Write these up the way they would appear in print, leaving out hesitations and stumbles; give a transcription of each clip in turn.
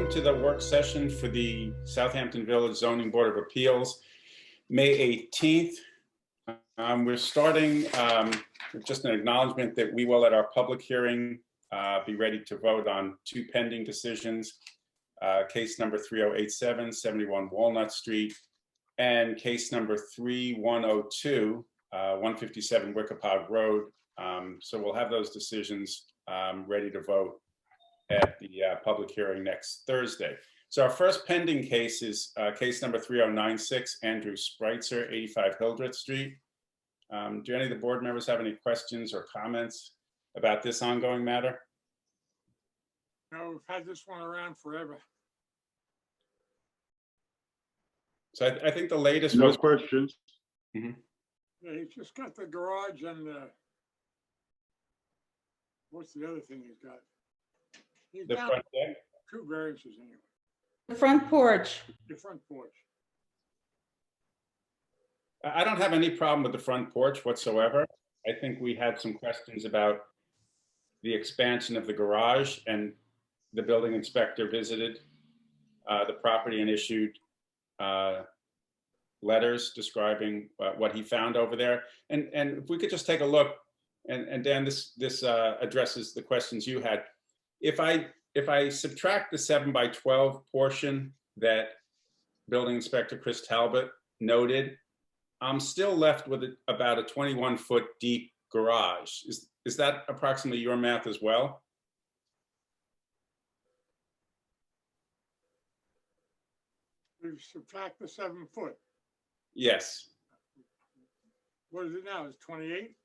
welcome to the work session for the Southampton Village Zoning Board of Appeals, May 18th. We're starting with just an acknowledgement that we will, at our public hearing, be ready to vote on two pending decisions, case number 3087, 71 Walnut Street, and case number 3102, 157 Wickapog Road. So we'll have those decisions ready to vote at the public hearing next Thursday. So our first pending case is case number 3096, Andrew Spreitzer, 85 Hildreth Street. Do any of the board members have any questions or comments about this ongoing matter? No, we've had this one around forever. So I think the latest No was questions. Yeah, he's just got the garage and what's the other thing he's got? He's the got front deck. two variances anyway. The front porch. The front porch. I don't have any problem with the front porch whatsoever. I think we had some questions about the expansion of the garage, and the building inspector visited the property and issued letters describing what he found over there. And if we could just take a look, and Dan, this addresses the questions you had. If I subtract the 7x12 portion that building inspector Chris Talbot noted, I'm still left with about a 21-foot deep garage. Is that approximately your math as well? We subtract the 7 foot. Yes. What is it now? It's 28?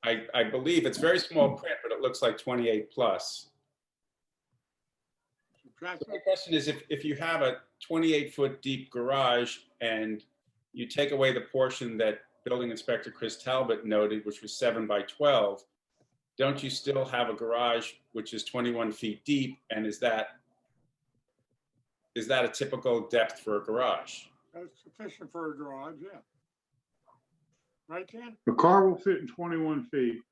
I believe it's very small print, but it looks like 28 plus. Subtract So the question is, if you have a 28-foot deep garage and you take away the portion that building inspector Chris Talbot noted, which was 7x12, don't you still have a garage which is 21 feet deep? And is that a typical depth for a garage? That's sufficient for a garage, yeah. Right, Dan? The car will fit in 21 feet.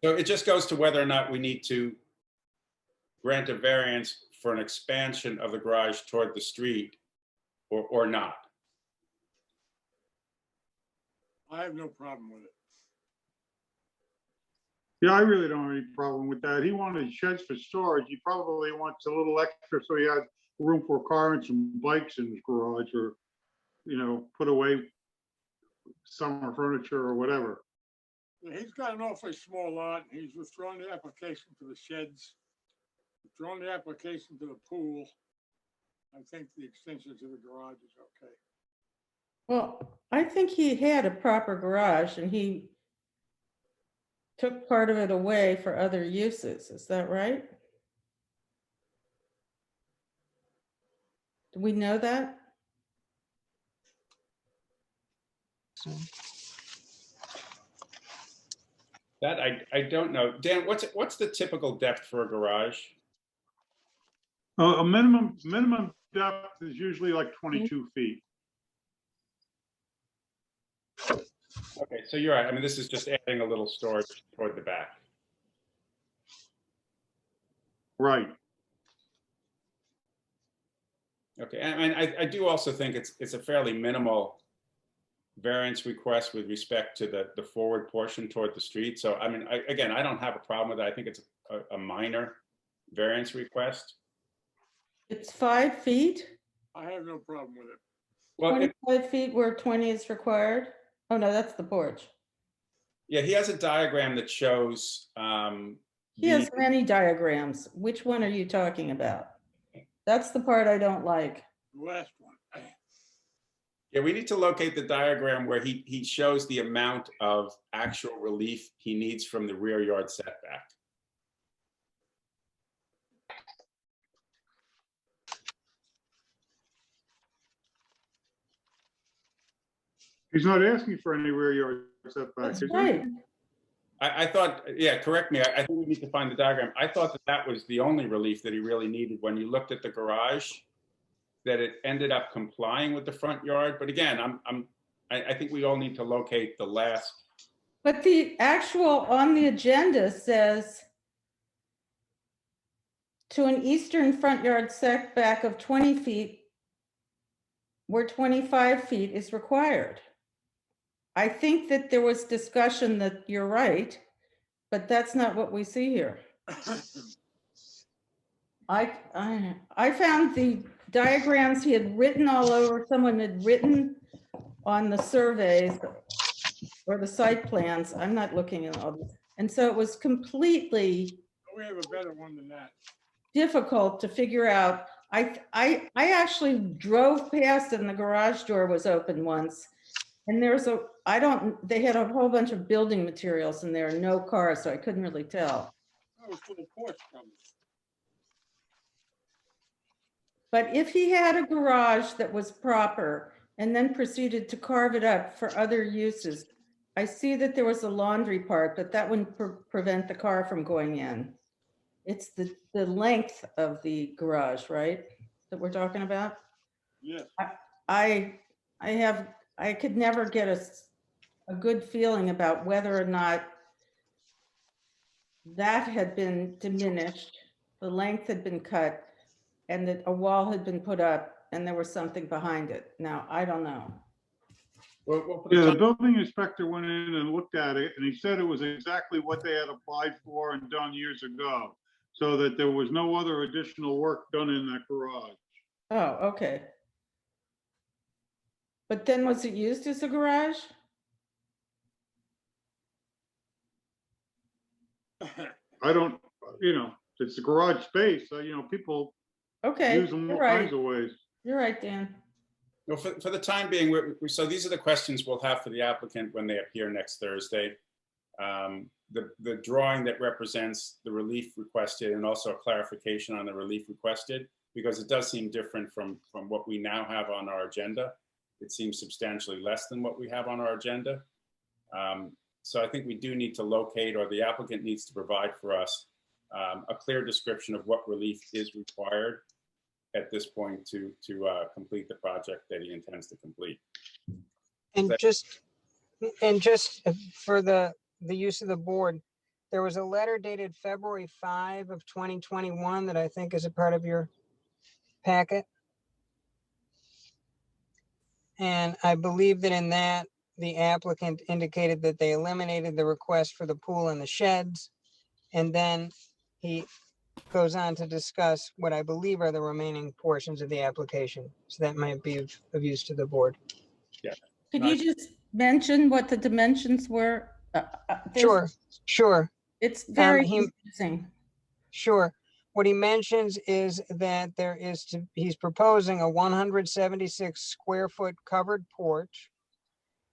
So it just goes to whether or not we need to grant a variance for an expansion of the garage toward the street or not. I have no problem with it. Yeah, I really don't have any problem with that. He wanted sheds for storage. He probably wants a little extra so he has room for a car and some bikes in his garage, or, you know, put away summer furniture or whatever. Yeah, he's got an awfully small lot. He's withdrawn the application for the sheds, withdrawn the application to the pool. I think the extension to the garage is okay. Well, I think he had a proper garage and he took part of it away for other uses. Is that right? Do we know that? That I don't know. Dan, what's the typical depth for a garage? A minimum depth is usually like 22 feet. Okay, so you're right. I mean, this is just adding a little storage toward the back. Right. Okay, and I do also think it's a fairly minimal variance request with respect to the forward portion toward the street. So, I mean, again, I don't have a problem with it. I think it's a minor variance request. It's 5 feet, I have no problem with it. Well, 25 feet where 20 is required. Oh, no, that's the porch. yeah, he has a diagram that shows. He has many diagrams. Which one are you talking about? That's the part I don't like. The last one. Yeah, we need to locate the diagram where he shows the amount of actual relief he needs from the rear yard setback. He's not asking for any rear yard setback. That's is he? right. I thought, yeah, correct me. I think we need to find the diagram. I thought that was the only relief that he really needed when you looked at the garage, that it ended up complying with the front yard. But again, I think we all need to locate the last But the actual on the agenda says to an eastern front yard setback of 20 feet where 25 feet is required. I think that there was discussion that you're right, but that's not what we see here. I found the diagrams he had written all over, someone had written on the surveys or the site plans. I'm not looking at all this. And so it was completely We have a better one than that. difficult to figure out. I actually drove past and the garage door was open once. And there's they had a whole bunch of building materials and there are no cars, so I couldn't really tell. That was for the porch cover. But if he had a garage that was proper and then proceeded to carve it up for other uses, I see that there was a laundry part, but that wouldn't prevent the car from going in. It's the length of the garage, right, that we're talking about? Yes. I could never get a good feeling about whether or not that had been diminished, the length had been cut, and that a wall had been put up and there was something behind it. Now, I don't know. We'll put a Yeah, the time- building inspector went in and looked at it, and he said it was exactly what they had applied for and done years ago. So that there was no other additional work done in that garage. Oh, okay. But then was it used as a garage? I don't, it's a garage space, so, people Okay, use them you're all right. kinds of ways. You're right, Dan. Well, for the time being, so these are the questions we'll have for the applicant when they appear next Thursday. The drawing that represents the relief requested and also a clarification on the relief requested, because it does seem different from what we now have on our agenda. It seems substantially less than what we have on our agenda. So I think we do need to locate, or the applicant needs to provide for us a clear description of what relief is required at this point to complete the project that he intends to complete. And just for the use of the board, there was a letter dated February 5 of 2021 that I think is a part of your packet. And I believe that in that, the applicant indicated that they eliminated the request for the pool and the sheds. And then he goes on to discuss what I believe are the remaining portions of the application. So that might be of use to the board. Could you just mention what the dimensions were? Sure. It's very he- confusing. Sure. What he mentions is that he's proposing a 176 square foot covered porch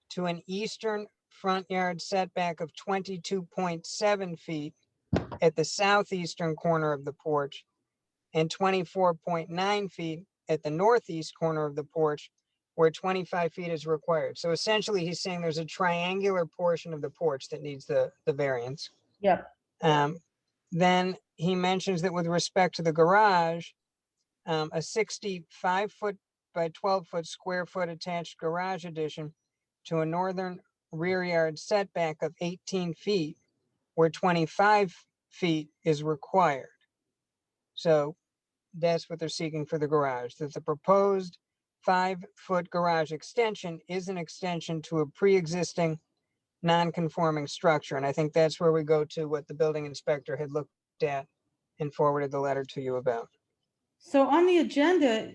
to an eastern front yard setback of 22.7 feet at the southeastern corner of the porch and 24.9 feet at the northeast corner of the porch where 25 feet is required. So essentially he's saying there's a triangular portion of the porch that needs the variance. Yep. Then he mentions that with respect to the garage, a 65 foot by 12 foot square foot attached garage addition to a northern rear yard setback of 18 feet where 25 feet is required. So that's what they're seeking for the garage, that the proposed 5-foot garage extension is an extension to a pre-existing non-conforming structure. And I think that's where we go to what the building inspector had looked at and forwarded the letter to you about. So on the agenda,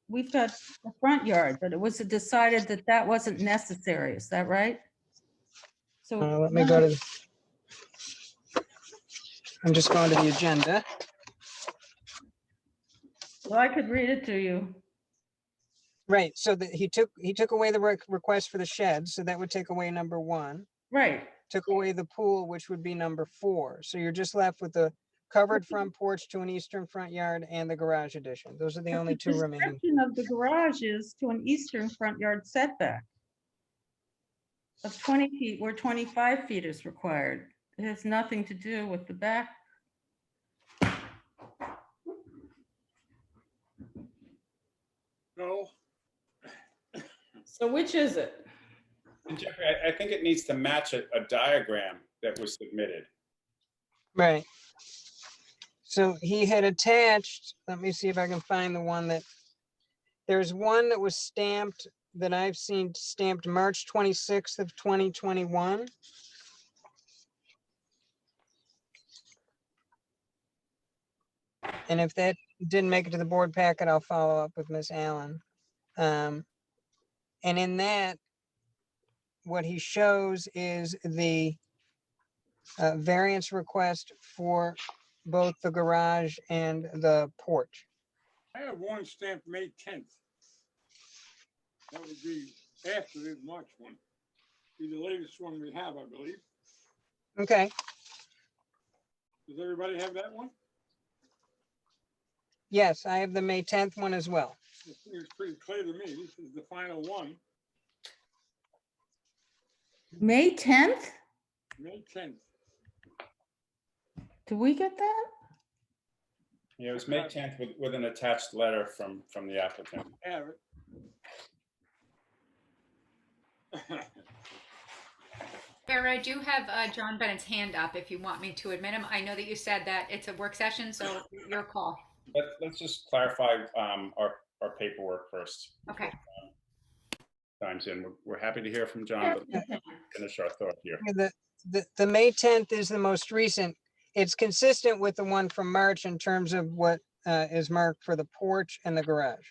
we've got the front yard, but it was decided that that wasn't necessary. Is that right? So Let me go to, I'm just going to the agenda. well, I could read it to you. Right, so that he took away the request for the shed, so that would take away number 1. Right. Took away the pool, which would be number 4. So you're just left with the covered front porch to an eastern front yard and the garage addition. Those are the only 2 remaining. Description of the garage is to an eastern front yard setback of 20 feet where 25 feet is required. It has nothing to do with the back. No, So which is it? And Jeffrey, I think it needs to match a diagram that was submitted. Right. So he had attached, let me see if I can find the one that, there's one that was stamped that I've seen stamped March 26th of 2021. And if that didn't make it to the board packet, I'll follow up with Miss Allen. And in that, what he shows is the variance request for both the garage and the porch. I have one stamped May 10th. That would be after the March one. Be the latest one we have, I believe. Okay, Does everybody have that one? yes, I have the May 10th one as well. It seems pretty clear to me. This is the final one, May 10th? May 10th. Did we get that? Yeah, it was May 10th with an attached letter from the applicant. I have it. Sarah, I do have John Bennett's hand up if you want me to admit him. I know that you said that it's a work session, so your call. Let's just clarify our paperwork first. Okay. Times in. We're happy to hear from John, but let's finish our thought here. The May 10th is the most recent. It's consistent with the one from March in terms of what is marked for the porch and the garage.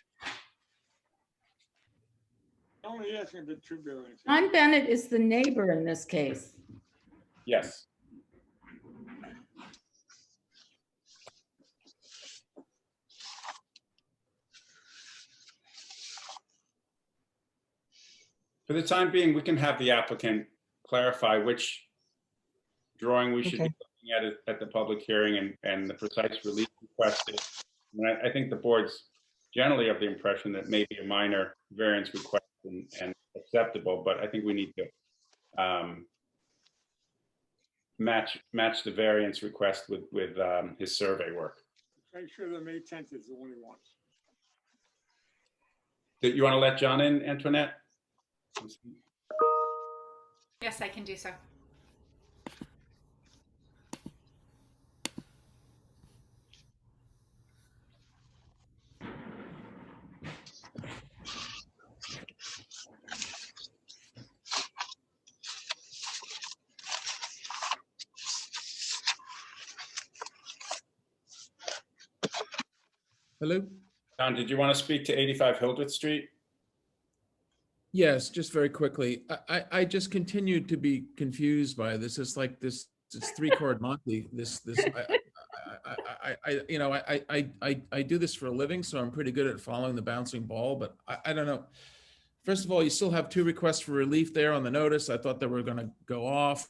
Only asking for two variances. John Bennett is the neighbor in this case. Yes. For the time being, we can have the applicant clarify which drawing we should be looking at the public hearing and the precise relief requested. And I think the board's generally of the impression that maybe a minor variance request and acceptable, but I think we need to match the variance request with his survey work. Make sure the May 10th is the one he wants. You want to let John in, Antoinette? Yes, I can do so. Hello? John, did you want to speak to 85 Hildreth Street? Yes, just very quickly. I just continued to be confused by this. It's like this three-chord Monty. I do this for a living, so I'm pretty good at following the bouncing ball, but I don't know. First of all, you still have two requests for relief there on the notice. I thought they were going to go off.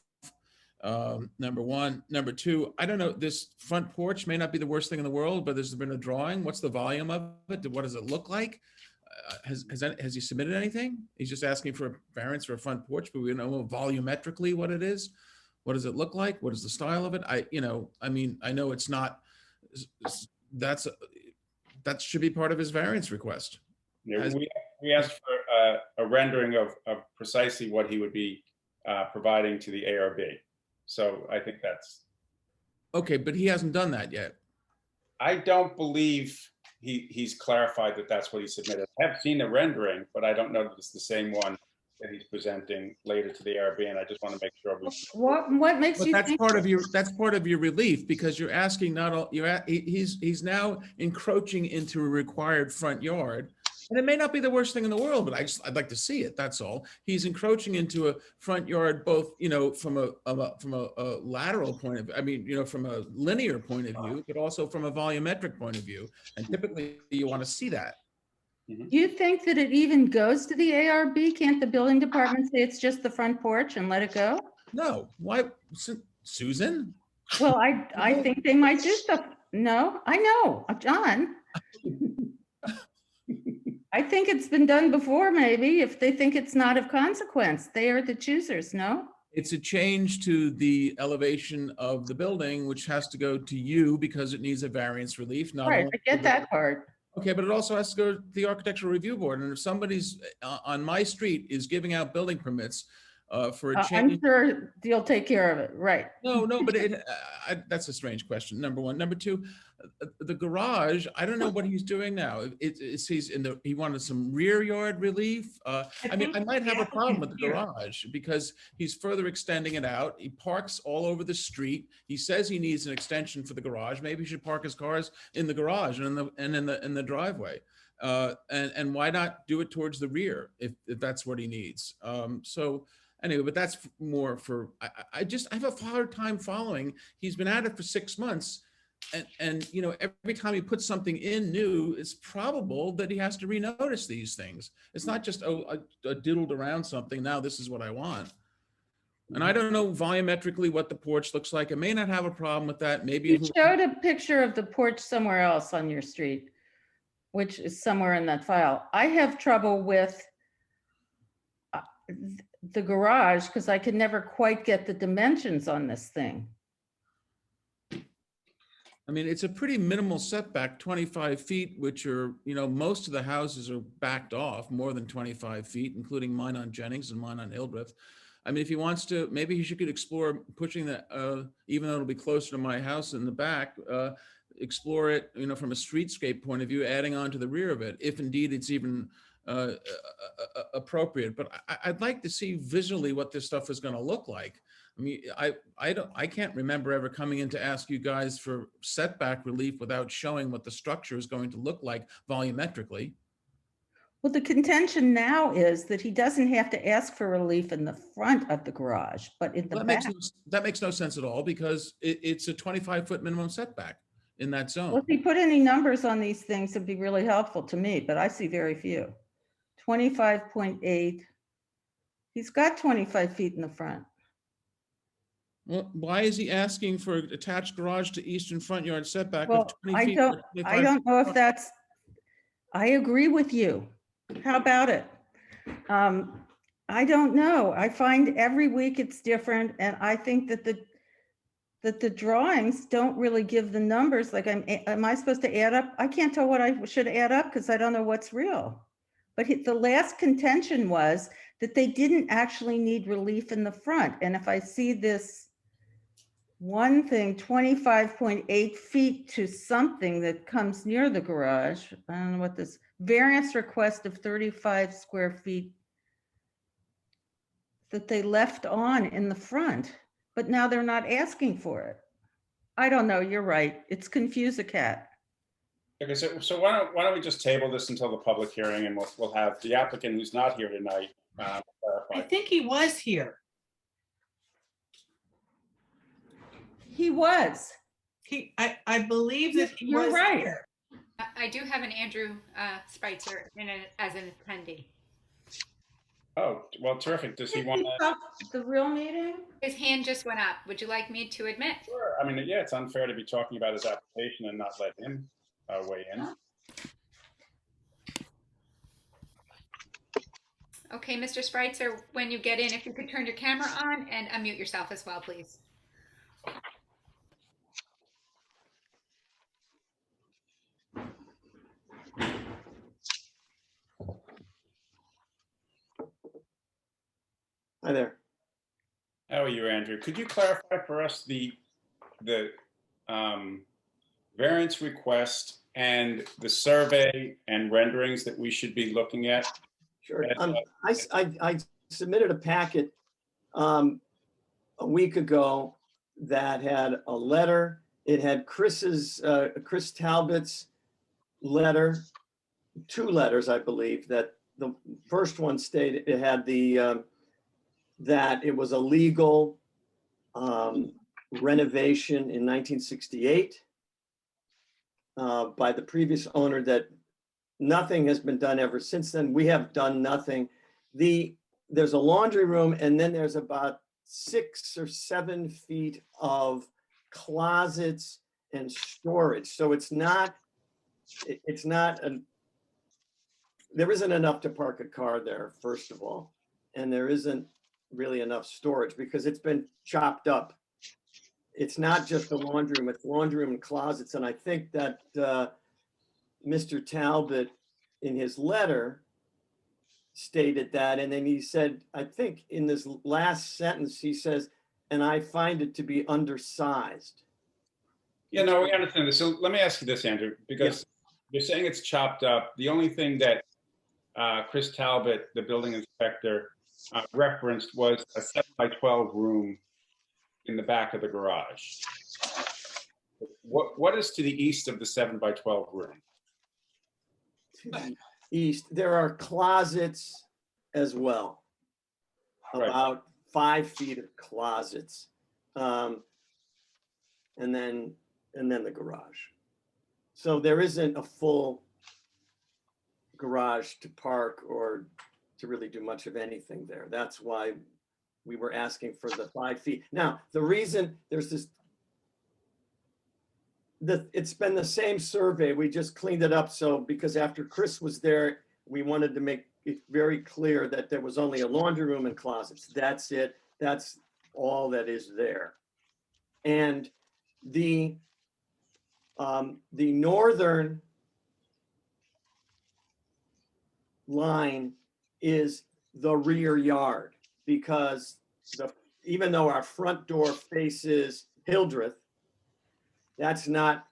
Number one. Number two, I don't know, this front porch may not be the worst thing in the world, but there's been a drawing. What's the volume of it? What does it look like? Has he submitted anything? He's just asking for a variance for a front porch, but we don't know volumetrically what it is. What does it look like? What is the style of it? I know it's not, that should be part of his variance request. Yeah, we asked for a rendering of precisely what he would be providing to the ARB. So I think that's. Okay, but he hasn't done that yet. I don't believe he's clarified that that's what he submitted. I have seen the rendering, but I don't know that it's the same one that he's presenting later to the ARB, and I just want to make sure. What makes But you that's think? that's part of your relief, because you're asking not all, he's now encroaching into a required front yard. And it may not be the worst thing in the world, but I'd like to see it. That's all. He's encroaching into a front yard, both, from a lateral point of, from a linear point of view, but also from a volumetric point of view. And typically you want to see that. Do you think that it even goes to the ARB? Can't the building department say it's just the front porch and let it go? No, why, Susan? Well, I think they might do stuff. No, I know, John. I think it's been done before, maybe, if they think it's not of consequence. They are the choosers, no? It's a change to the elevation of the building, which has to go to you because it needs a variance relief. Not Right, only I get that part. Okay, but it also has to go to the Architectural Review Board. And if somebody's on my street is giving out building permits for a I'm change. sure you'll take care of it, right? No, but that's a strange question, number one. Number two, the garage, I don't know what he's doing now. He wanted some rear yard relief. I mean, I might have a problem with the garage because he's further extending it out. He parks all over the street. He says he needs an extension for the garage. Maybe he should park his cars in the garage and in the driveway. And why not do it towards the rear if that's what he needs? So anyway, but that's more for, I have a hard time following. He's been at it for 6 months. And you know, every time he puts something in new, it's probable that he has to renotice these things. It's not just, I diddled around something. Now this is what I want. And I don't know volumetrically what the porch looks like. I may not have a problem with that. Maybe. You showed a picture of the porch somewhere else on your street, which is somewhere in that file. I have trouble with the garage because I can never quite get the dimensions on this thing. I mean, it's a pretty minimal setback, 25 feet, which are, you know, most of the houses are backed off more than 25 feet, including mine on Jennings and mine on Hildreth. I mean, if he wants to, maybe he should explore pushing that, even though it'll be closer to my house in the back, explore it, you know, from a streetscape point of view, adding on to the rear of it, if indeed it's even appropriate. But I'd like to see visually what this stuff is going to look like. I mean, I can't remember ever coming in to ask you guys for setback relief without showing what the structure is going to look like volumetrically. Well, the contention now is that he doesn't have to ask for relief in the front of the garage, but in the back. That makes no sense at all because it's a 25-foot minimum setback in that zone. Well, if he put any numbers on these things, it'd be really helpful to me, but I see very few. 25.8. He's got 25 feet in the front. Well, why is he asking for attached garage to eastern front yard setback Well, of 20 I feet? don't know if that's, I agree with you. How about it? I don't know. I find every week it's different. And I think that the drawings don't really give the numbers. Like, am I supposed to add up? I can't tell what I should add up because I don't know what's real. But the last contention was that they didn't actually need relief in the front. And if I see this one thing, 25.8 feet to something that comes near the garage, I don't know what this variance request of 35 square feet that they left on in the front, but now they're not asking for it. I don't know, you're right. It's confuse a cat. Okay, so why don't we just table this until the public hearing, and we'll have the applicant who's not here tonight I clarify. think he was here. He was. I believe that he You're was right. here. I do have an Andrew Spitzer as an attendee. Oh, well, terrific. Does he want to? The real meeting? His hand just went up. Would you like me to admit? Sure. I mean, yeah, it's unfair to be talking about his application and not let him weigh in. Okay, Mr. Spitzer, when you get in, if you could turn your camera on and unmute yourself as well, please. Hi there. How are you, Andrew? Could you clarify for us the variance request and the survey and renderings that we should be looking at? Sure. I submitted a packet a week ago that had a letter. It had Chris Talbot's letter, 2 letters, I believe. That the first one stated it had the that it was a legal renovation in 1968 by the previous owner, that nothing has been done ever since then. We have done nothing. There's a laundry room, and then there's about 6 or 7 feet of closets and storage. So there isn't enough to park a car there, first of all. And there isn't really enough storage because it's been chopped up. It's not just a laundry room, it's laundry room and closets. And I think that Mr. Talbot in his letter stated that, and then he said, I think in this last sentence, he says, and I find it to be undersized. Yeah, no, we understand this. So let me ask you this, Andrew, because you're saying it's chopped up. The only thing that Chris Talbot, the building inspector, referenced was a 7x12 room in the back of the garage. What is to the east of the 7x12 room? To the east, there are closets as well. Right. About 5 feet of closets. And then the garage. So there isn't a full garage to park or to really do much of anything there. That's why we were asking for the 5 feet. Now, the reason there's this, it's been the same survey. We just cleaned it up. So because after Chris was there, we wanted to make it very clear that there was only a laundry room and closets. That's it. That's all that is there. And the northern line is the rear yard, because even though our front door faces Hildreth, that's not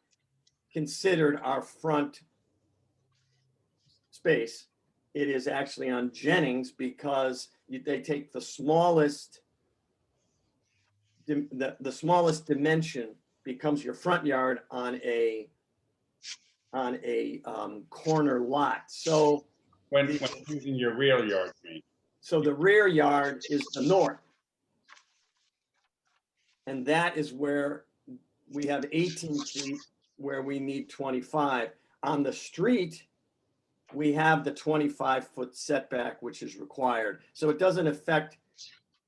considered our front space. It is actually on Jennings, because they take the smallest dimension becomes your front yard on a corner lot. So When using your rear yard, you mean? so the rear yard is the north. And that is where we have 18 feet, where we need 25. On the street, we have the 25-foot setback, which is required. So it doesn't affect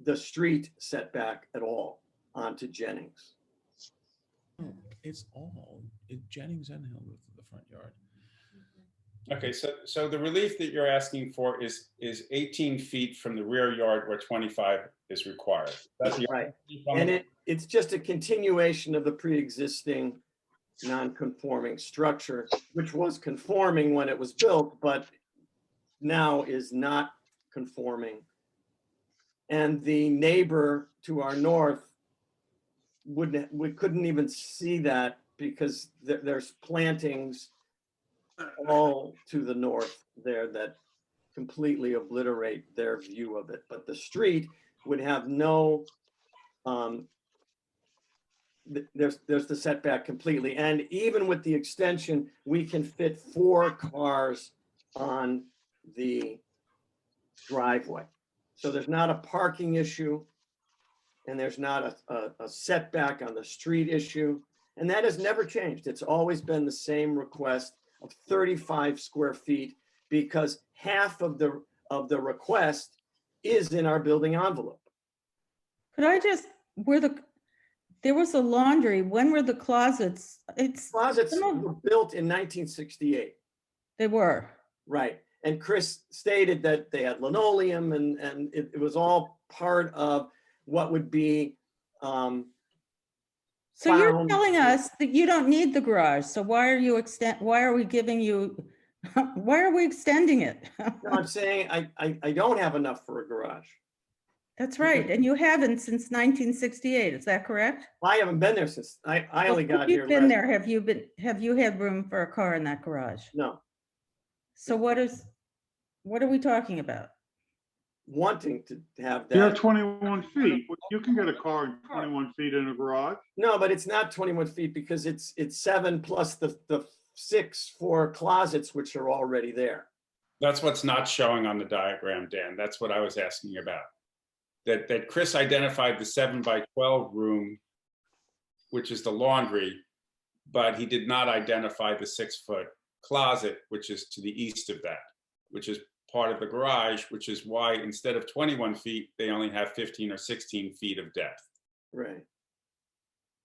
the street setback at all onto Jennings. It's all Jennings and Hildreth in the front yard. Okay, so the relief that you're asking for is 18 feet from the rear yard where 25 is required. That's the Right. And it's just a continuation of the pre-existing non-conforming structure, which was conforming when it was built, but now is not conforming. And the neighbor to our north we couldn't even see that, because there's plantings all to the north there that completely obliterate their view of it. But the street would have no, there's the setback completely. And even with the extension, we can fit 4 cars on the driveway. So there's not a parking issue, and there's not a setback on the street issue. And that has never changed. It's always been the same request of 35 square feet, because half of the request is in our building envelope. Could I just, there was a laundry, when were the closets? Closets were built in 1968. They were. Right. And Chris stated that they had linoleum, and it was all part of what would be so you're telling us that you don't need the garage. So why are we extending it? No, I'm saying I don't have enough for a garage. That's right. And you haven't since 1968. Is that correct? I haven't been there since I only got here. You've been there. Have you had room for a car in that garage? No. So what are we talking about? Wanting to have that. You have 21 feet. You can get a car in 21 feet in a garage. No, but it's not 21 feet, because it's 7 plus the 6 for closets, which are already there. That's what's not showing on the diagram, Dan. That's what I was asking about. That Chris identified the 7x12 room, which is the laundry, but he did not identify the 6-foot closet, which is to the east of that, which is part of the garage, which is why instead of 21 feet, they only have 15 or 16 feet of depth. Right.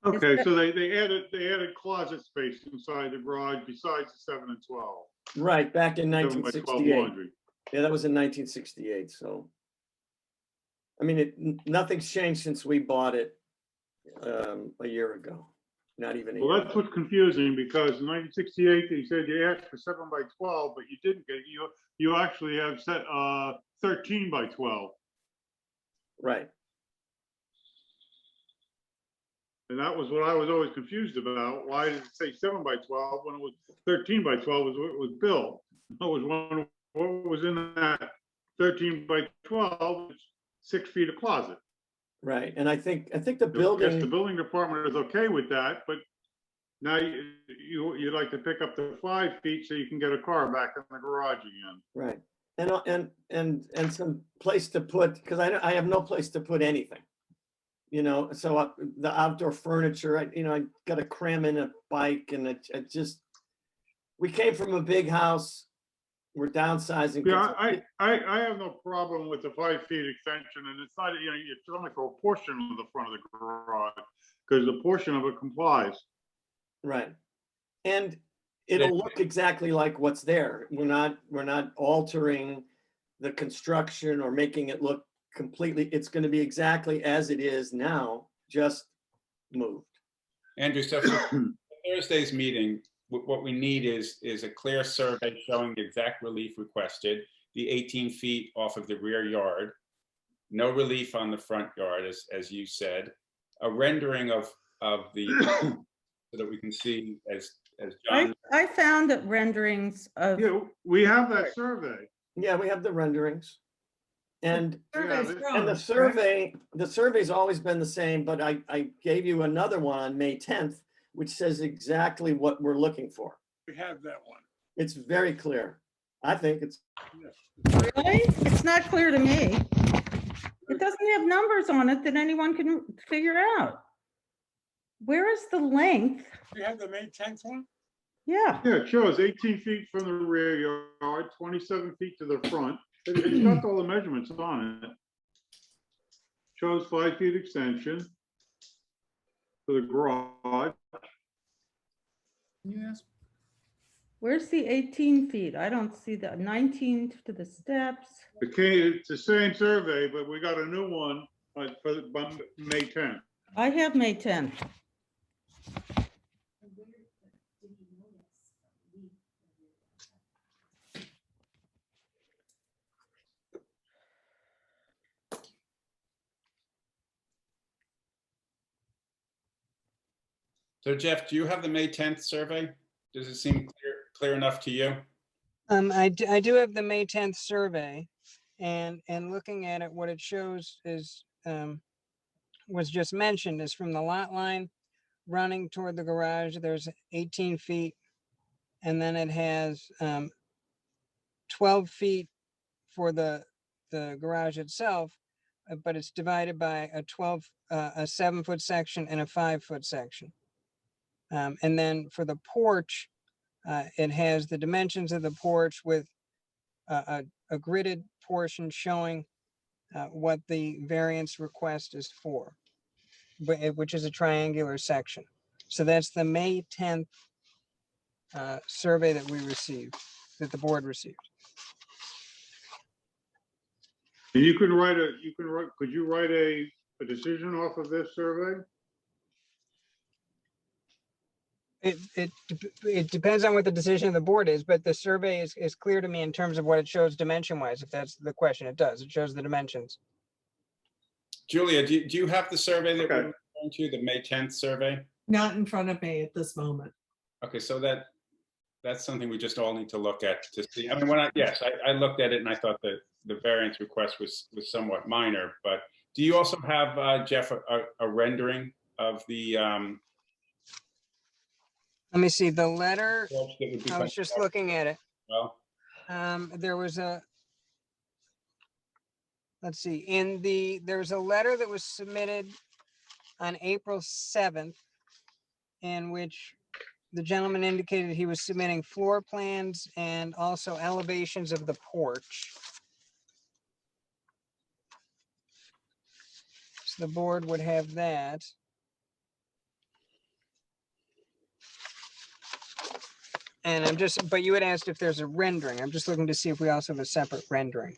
Okay, so they added closet space inside the garage besides the 7 and 12. Right, back in 7 by 12 1968. laundry. Yeah, that was in 1968. So, I mean, nothing's changed since we bought it a year ago. not even a Well, year. that's what's confusing, because in 1968, they said you asked for 7 by 12, but you didn't get, you actually have set 13 by 12. Right. And that was what I was always confused about. Why did it say 7 by 12 when it was 13 by 12 was what was built? I was wondering what was in that 13 by 12, it's 6 feet of closet. Right. And I think the I guess the building, building department is okay with that, but now you'd like to pick up to 5 feet so you can get a car back in the garage again. right. And some place to put, because I have no place to put anything. You know, so the outdoor furniture, I got to cram in a bike, and it just, we came from a big house. We're downsizing. Yeah, I have no problem with the 5 feet extension, and it's not, it's only for a portion of the front of the garage, because the portion of it complies. Right. And it'll look exactly like what's there. We're not altering the construction or making it look completely, it's going to be exactly as it is now, just moved. Andrew, so for Thursday's meeting, what we need is a clear survey showing the exact relief requested, the 18 feet off of the rear yard, no relief on the front yard, as you said, a rendering of the, so that we can see as John. I found that renderings of, Yeah, we have that survey. Yeah, we have the renderings. And Survey's Yeah, drawn, And the correct? survey's always been the same, but I gave you another one on May 10th, which says exactly what we're looking for. We have that one. It's very clear. I think it's, really? It's not clear to me. It doesn't have numbers on it that anyone can figure out. Where is the length? We have the May 10th one? Yeah, Yeah, it shows 18 feet from the rear yard, 27 feet to the front. It's got all the measurements on it. Shows 5 feet extension for the garage. Yes. where's the 18 feet? I don't see the 19 to the steps. It's the same survey, but we got a new one by May 10th. I have May 10th. So Jeff, do you have the May 10th survey? Does it seem clear enough to you? I do have the May 10th survey, and looking at it, what it shows is, was just mentioned, is from the lot line running toward the garage, there's 18 feet. And then it has 12 feet for the garage itself, but it's divided by a 7-foot section and a 5-foot section. And then for the porch, it has the dimensions of the porch with a gridded portion showing what the variance request is for, which is a triangular section. So that's the May 10th survey that we received, that the board received. And could you write a decision off of this survey? It depends on what the decision of the board is, but the survey is clear to me in terms of what it shows dimension wise, if that's the question. It does. It shows the dimensions. Julia, do you have the survey that Okay. we're referring to, the May 10th survey? Not in front of me at this moment. Okay, so that's something we just all need to look at to see. I mean, I looked at it and I thought that the variance request was somewhat minor, but do you also have, Jeff, a rendering of the Let me see the letter. porch that would be I was just looking at it. well? There was let's see, there's a letter that was submitted on April 7th, in which the gentleman indicated he was submitting floor plans and also elevations of the porch. So the board would have that. And but you had asked if there's a rendering. I'm just looking to see if we also have a separate rendering.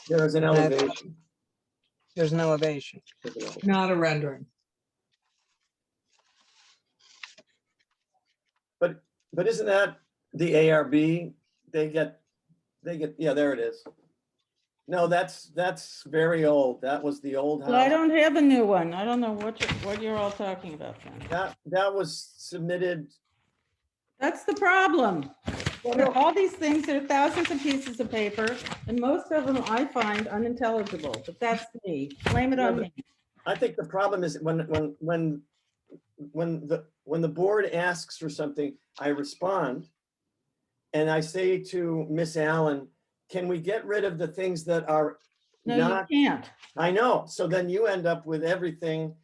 there is an elevation. There's an elevation. Not a rendering. But isn't that the ARB? They get, yeah, there it is. No, that's very old. That was the old Well, I house. don't have a new one. I don't know what you're all talking about then. That was submitted. That's the problem. There are all these things, there are thousands of pieces of paper, and most of them I find unintelligible, but that's me. Blame it on me. I think the problem is when the board asks for something, I respond. And I say to Miss Allen, can we get rid of the things that are No, not, you can't. I know, so then you end up with everything.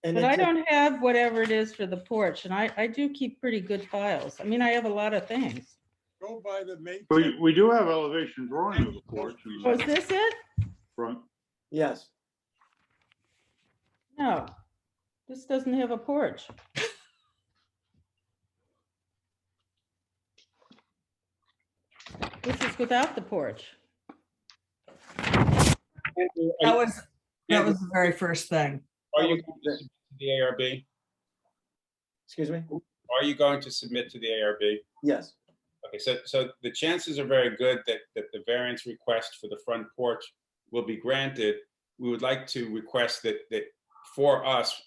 And But I it's a- don't have whatever it is for the porch, and I do keep pretty good files. I mean, I have a lot of things. Go by the May. We do have elevation drawing of the porch in Was the this it? front. Yes, No, this doesn't have a porch. This is without the porch. That was the very first thing. Are you going to submit to the ARB? excuse me? Are you going to submit to the ARB? Yes, Okay, so the chances are very good that the variance request for the front porch will be granted. We would like to request that for us,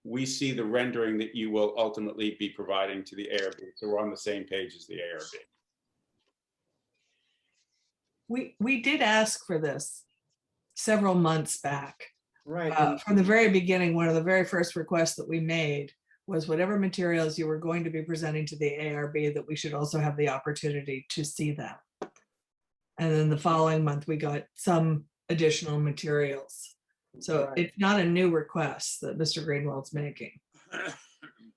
we see the rendering that you will ultimately be providing to the ARB. So we're on the same page as the ARB. We did ask for this several months back. right. and- From the very beginning, one of the very first requests that we made was whatever materials you were going to be presenting to the ARB, that we should also have the opportunity to see them. And then the following month, we got some additional materials. So Right. it's not a new request that Mr. Greenwald's making.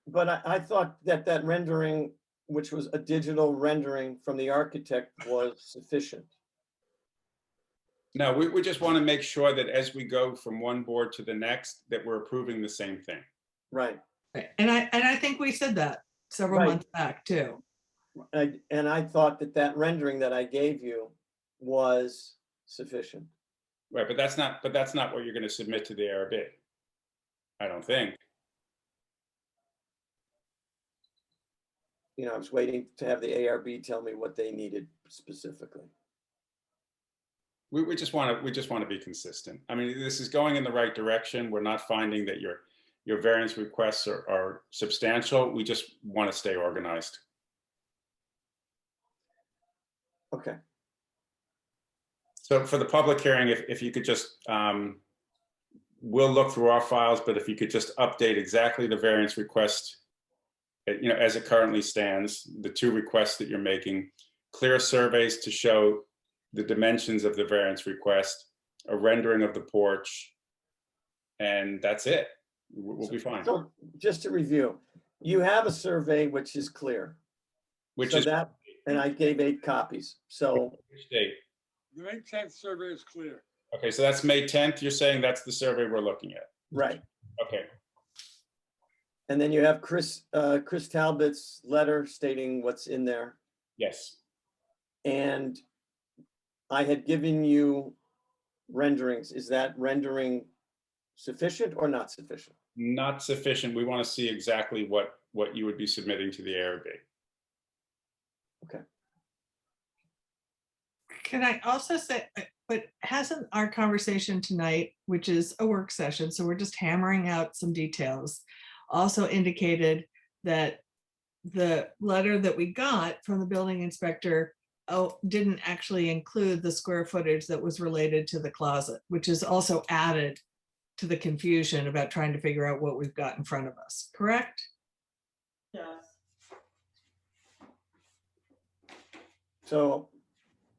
But I thought that rendering, which was a digital rendering from the architect, was sufficient. No, we just want to make sure that as we go from one board to the next, that we're approving the same thing. Right. Right. And I think we said that several Right. months back too. And I thought that rendering that I gave you was sufficient. Right, but that's not what you're going to submit to the ARB. I don't think. You know, I was waiting to have the ARB tell me what they needed specifically. We just want to be consistent. I mean, this is going in the right direction. We're not finding that your variance requests are substantial. We just want to stay organized. Okay, So for the public hearing, if you could just, we'll look through our files, but if you could just update exactly the variance request, as it currently stands, the two requests that you're making, clear surveys to show the dimensions of the variance request, a rendering of the porch, and that's it. We'll be fine. so just to review, you have a survey which is clear. Which So is that, and I gave 8 copies. So which date? The May 10th survey is clear. Okay, so that's May 10th. You're saying that's the survey we're looking at. right. Okay, And then you have Chris Talbot's letter stating what's in there. yes. And I had given you renderings. Is that rendering sufficient or not sufficient? Not sufficient. We want to see exactly what you would be submitting to the ARB. Can I also say, but hasn't our conversation tonight, which is a work session, so we're just hammering out some details, also indicated that the letter that we got from the building inspector didn't actually include the square footage that was related to the closet, which is also added to the confusion about trying to figure out what we've got in front of us, correct? Yes. So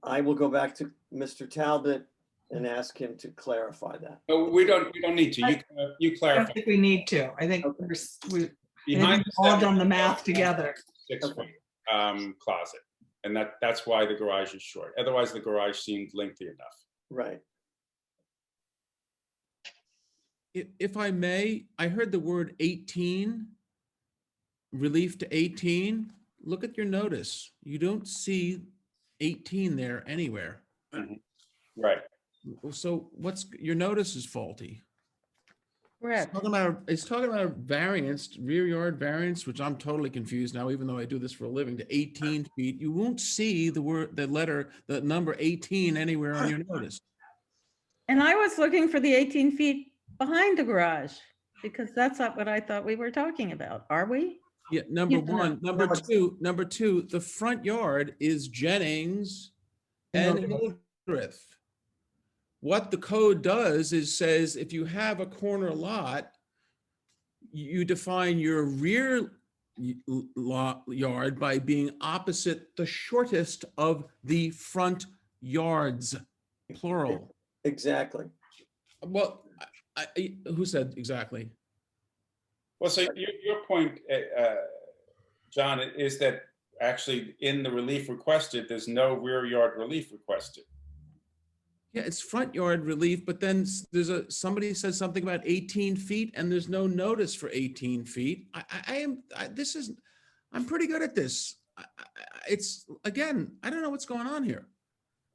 I will go back to Mr. Talbot and ask him to clarify that. No, we don't need to. You I don't clarify. think we need to. I think Okay. we've Behind all the done the 7 math together. 6 Okay. foot closet, and that's why the garage is short. Otherwise, the garage seemed lengthy enough. Right. If I may, I heard the word 18, relief to 18. Look at your notice. You don't see 18 there anywhere. Right. So what's, your notice is faulty. Correct. It's talking about a variance, rear yard variance, which I'm totally confused now, even though I do this for a living, to 18 feet. You won't see the word, the letter, the number 18 anywhere on your notice. And I was looking for the 18 feet behind the garage because that's not what I thought we were talking about. Are we? Yeah, number Yeah, no. one. Number two, the front yard is Jennings and Hildreth. What the code does is says if you have a corner lot, you define your rear yard by being opposite the shortest of the front yards, plural. Exactly. Well, who said exactly? Well, so your point, John, is that actually in the relief requested, there's no rear yard relief requested. Yeah, it's front yard relief, but then there's somebody said something about 18 feet and there's no notice for 18 feet. I'm pretty good at this. It's, again, I don't know what's going on here.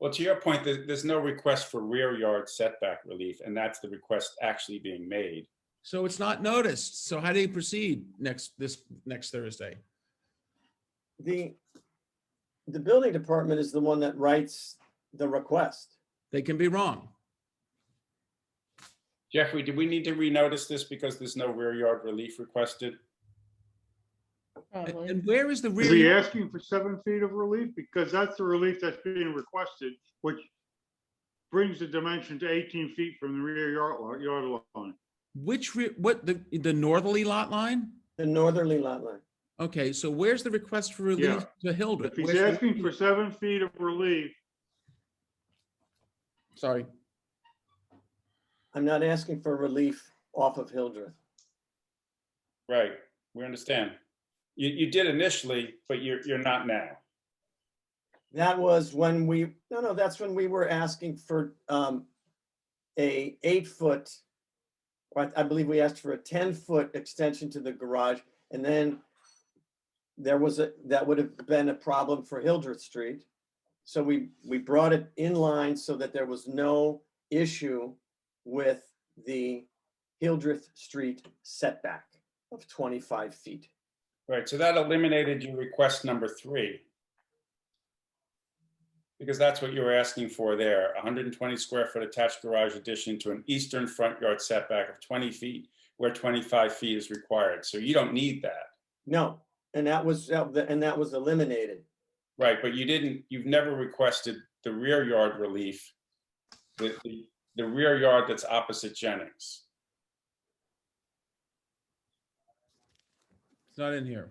Well, to your point, there's no request for rear yard setback relief, and that's the request actually being made. So it's not noticed. So how do you proceed next Thursday? The building department is the one that writes the request. They can be wrong. Jeffrey, do we need to renotice this because there's no rear yard relief requested? Probably. And where is the Is rear he yard? asking for 7 feet of relief? Because that's the relief that's being requested, which brings the dimension to 18 feet from the rear yard line. Which the northerly lot line? The northerly lot line. Okay, so where's the request for relief to Hildreth? If he's Where's the- asking for 7 feet of relief, Sorry. I'm not asking for relief off of Hildreth. Right, we understand. You did initially, but you're not now. That was when that's when we were asking for a 8-foot, I believe we asked for a 10-foot extension to the garage. And then that would have been a problem for Hildreth Street. So we brought it in line so that there was no issue with the Hildreth Street setback of 25 feet. Right, so that eliminated your request number 3. Because that's what you were asking for there, 120 square foot attached garage addition to an eastern front yard setback of 20 feet where 25 feet is required. So you don't need that. No, and that was eliminated. Right, but you've never requested the rear yard relief, the rear yard that's opposite Jennings. It's not in here.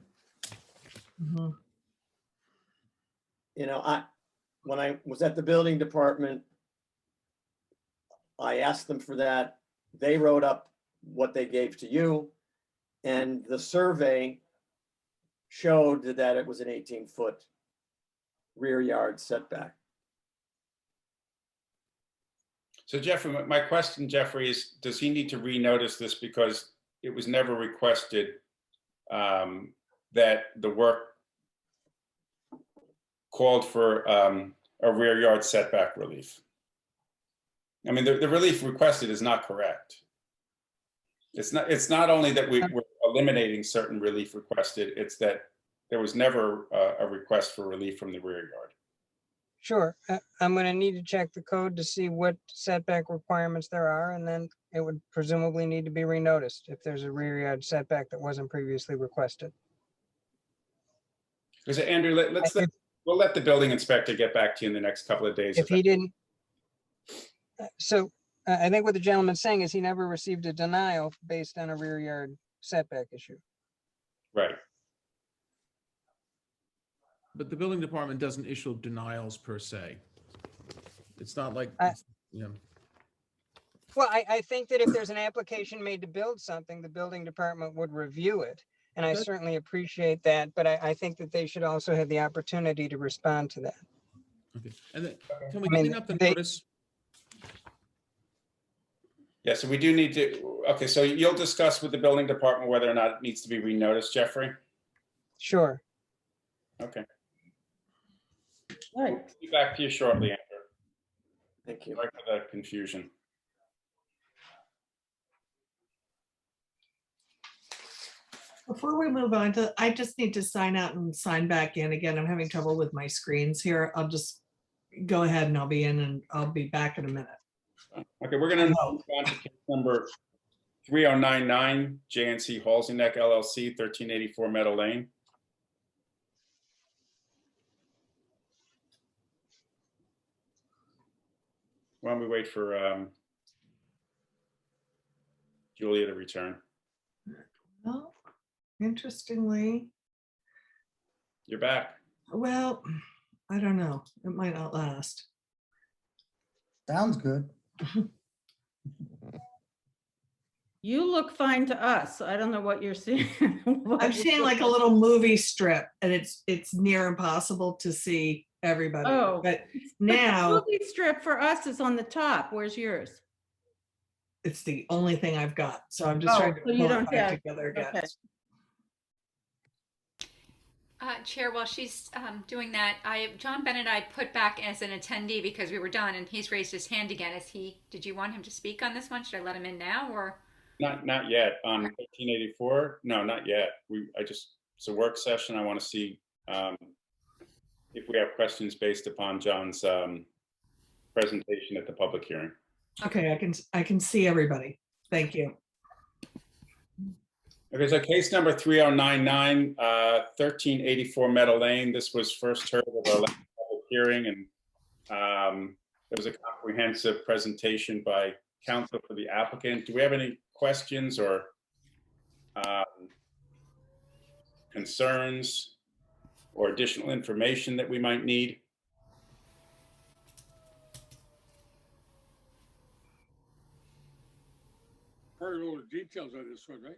When I was at the building department, I asked them for that. They wrote up what they gave to you, and the survey showed that it was an 18-foot rear yard setback. So Jeffrey, my question, Jeffrey, is does he need to renotice this because it was never requested that the work called for a rear yard setback relief? I mean, the relief requested is not correct. It's not only that we're eliminating certain relief requested, it's that there was never a request for relief from the rear yard. Sure. I'm going to need to check the code to see what setback requirements there are, and then it would presumably need to be renoticed if there's a rear yard setback that wasn't previously requested. Because Andrew, we'll let the building inspector get back to you in the next couple of days. If he didn't, so I think what the gentleman's saying is he never received a denial based on a rear yard setback issue. Right. But the building department doesn't issue denials per se. It's not like, Well, I think that if there's an application made to build something, the building department would review it. And I certainly appreciate that, but I think that they should also have the opportunity to respond to that. Okay, and then can we I mean, clean up the they- notice? Yeah, so we do need to, okay, so you'll discuss with the building department whether or not it needs to be renoticed, Jeffrey? Sure. Okay. Right. We'll be back to you shortly, Andrew. Thank you. Sorry for the confusion. Before we move on to, I just need to sign out and sign back in again. I'm having trouble with my screens here. I'll just go ahead and I'll be in and I'll be back in a minute. Okay, we're going to move on to case number 3099, JNC Halsey Neck LLC, 1384 Meadow Lane. Why don't we wait for Julia to return? Well, interestingly, You're back. well, I don't know. It might not last. Sounds good. You look fine to us. I don't know what you're seeing. I'm seeing like a little movie strip and it's near impossible to see everybody. Oh. But But now the movie strip for us is on the top. Where's yours? it's the only thing I've got. So I'm just Oh, trying to so you pull it don't back have- together again. okay. Chair, while she's doing that, John Bennett, I put back as an attendee because we were done, and he's raised his hand again. Did you want him to speak on this one? Should I let him in now, or? Not yet. On 1384? No, not yet. It's a work session. I want to see if we have questions based upon John's presentation at the public hearing. Okay, I can see everybody. Thank you. Okay, so case number 3099, 1384 Meadow Lane. This was first heard at our last public hearing, and there was a comprehensive presentation by counsel for the applicant. Do we have any questions or concerns or additional information that we might need? Heard all the details of this one, right?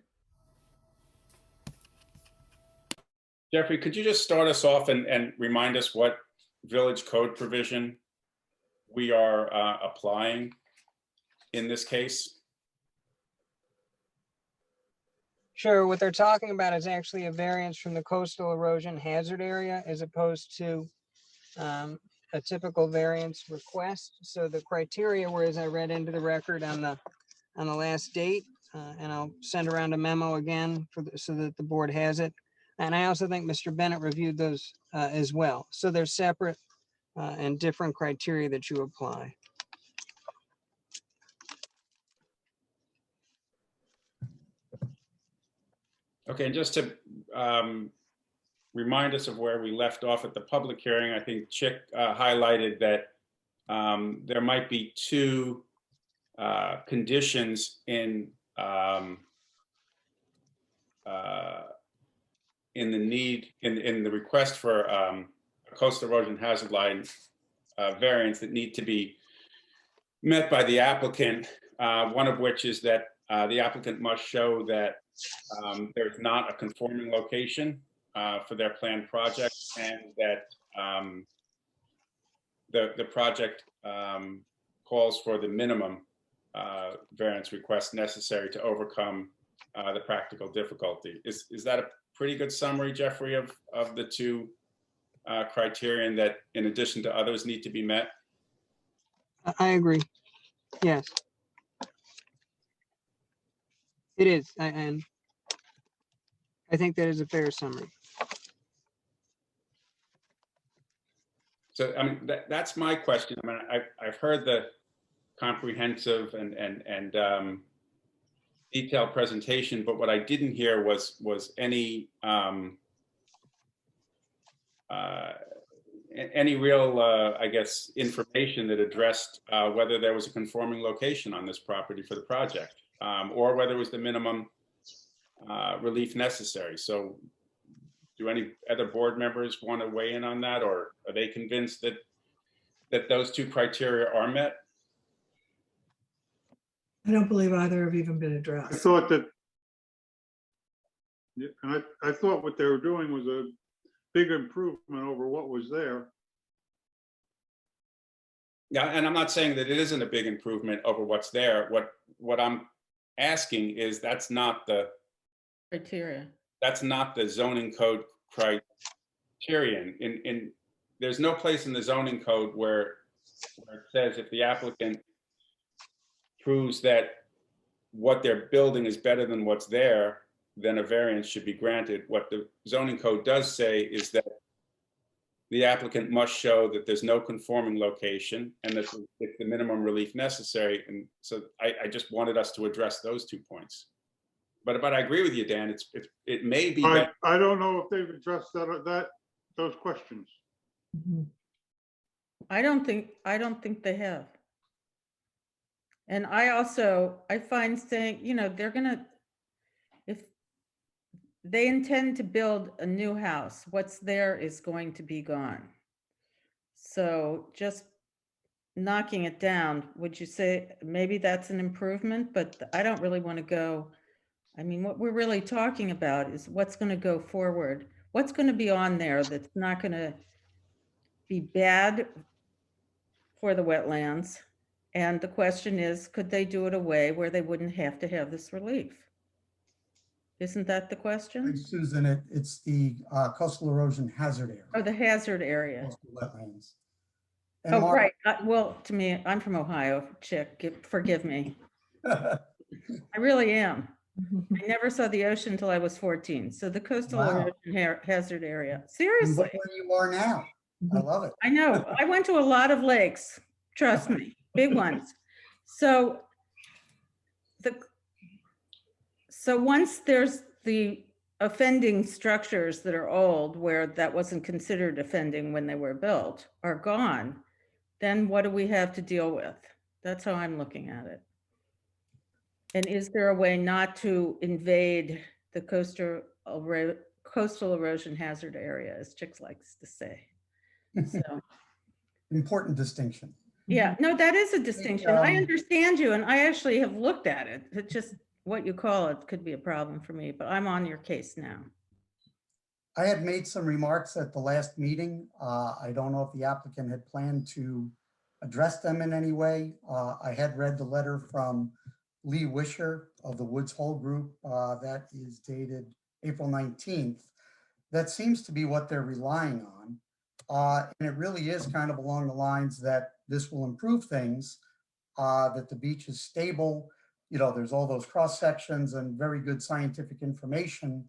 Jeffrey, could you just start us off and remind us what village code provision we are applying in this case? Sure, what they're talking about is actually a variance from the coastal erosion hazard area as opposed to a typical variance request. So the criteria were, as I read into the record on the last date, and I'll send around a memo again so that the board has it. And I also think Mr. Bennett reviewed those as well. So they're separate and different criteria that you apply. Okay, and just to remind us of where we left off at the public hearing, I think Chick highlighted that there might be two conditions in the request for a coastal erosion hazard line variance that need to be met by the applicant. One of which is that the applicant must show that there's not a conforming location for their planned project, and that the project calls for the minimum variance request necessary to overcome the practical difficulty. Is that a pretty good summary, Jeffrey, of the two criterion that, in addition to others, need to be met? I agree. Yes. It is, and I think that is a fair summary. So, I mean, that's my question. I mean, I've heard the comprehensive and detailed presentation, but what I didn't hear was any real, I guess, information that addressed whether there was a conforming location on this property for the project, or whether it was the minimum relief necessary. So do any other board members want to weigh in on that, or are they convinced that those two criteria are met? I don't believe either have even been I addressed. thought that, yeah, and I thought what they were doing was a big improvement over what was there. Yeah, and I'm not saying that it isn't a big improvement over what's there. What I'm asking is that's not the zoning code criterion. There's no place in the zoning code where where it says if the applicant proves that what they're building is better than what's there, then a variance should be granted. What the zoning code does say is that the applicant must show that there's no conforming location and that it's the minimum relief necessary. And so I just wanted us to address those 2 points. But I agree with you, Dan. It may be better. I don't know if they've addressed those questions. Mhm. I don't think they have. And I find saying, they're gonna, if they intend to build a new house, what's there is going to be gone. So just knocking it down, would you say maybe that's an improvement? But I don't really want to go. I mean, what we're really talking about is what's going to go forward. What's going to be on there that's not going to be bad for the wetlands. And the question is, could they do it a way where they wouldn't have to have this relief? Isn't that the question? Susan, it's the coastal erosion hazard area. Oh, the hazard area. Coastal wetlands. And Oh, Mark- right. Well, to me, I'm from Ohio, Chick, forgive me. I really am. I never saw the ocean until I was 14. So the coastal Wow. erosion hazard area. And Seriously, look where you are now. I love it. I know. I went to a lot of lakes, trust me, big ones. So once there's the offending structures that are old, where that wasn't considered offending when they were built, are gone, then what do we have to deal with? That's how I'm looking at it. And is there a way not to invade the coastal erosion hazard area, as Chicks likes to say? So, Important distinction. yeah, no, that is a distinction. I um, understand you, and I actually have looked at it. It's just what you call it could be a problem for me, but I'm on your case now. I had made some remarks at the last meeting. I don't know if the applicant had planned to address them in any way. I had read the letter from Lee Wisher of the Woods Hole Group that is dated April 19th. That seems to be what they're relying on. And it really is kind of along the lines that this will improve things, that the beach is stable. There's all those cross sections and very good scientific information.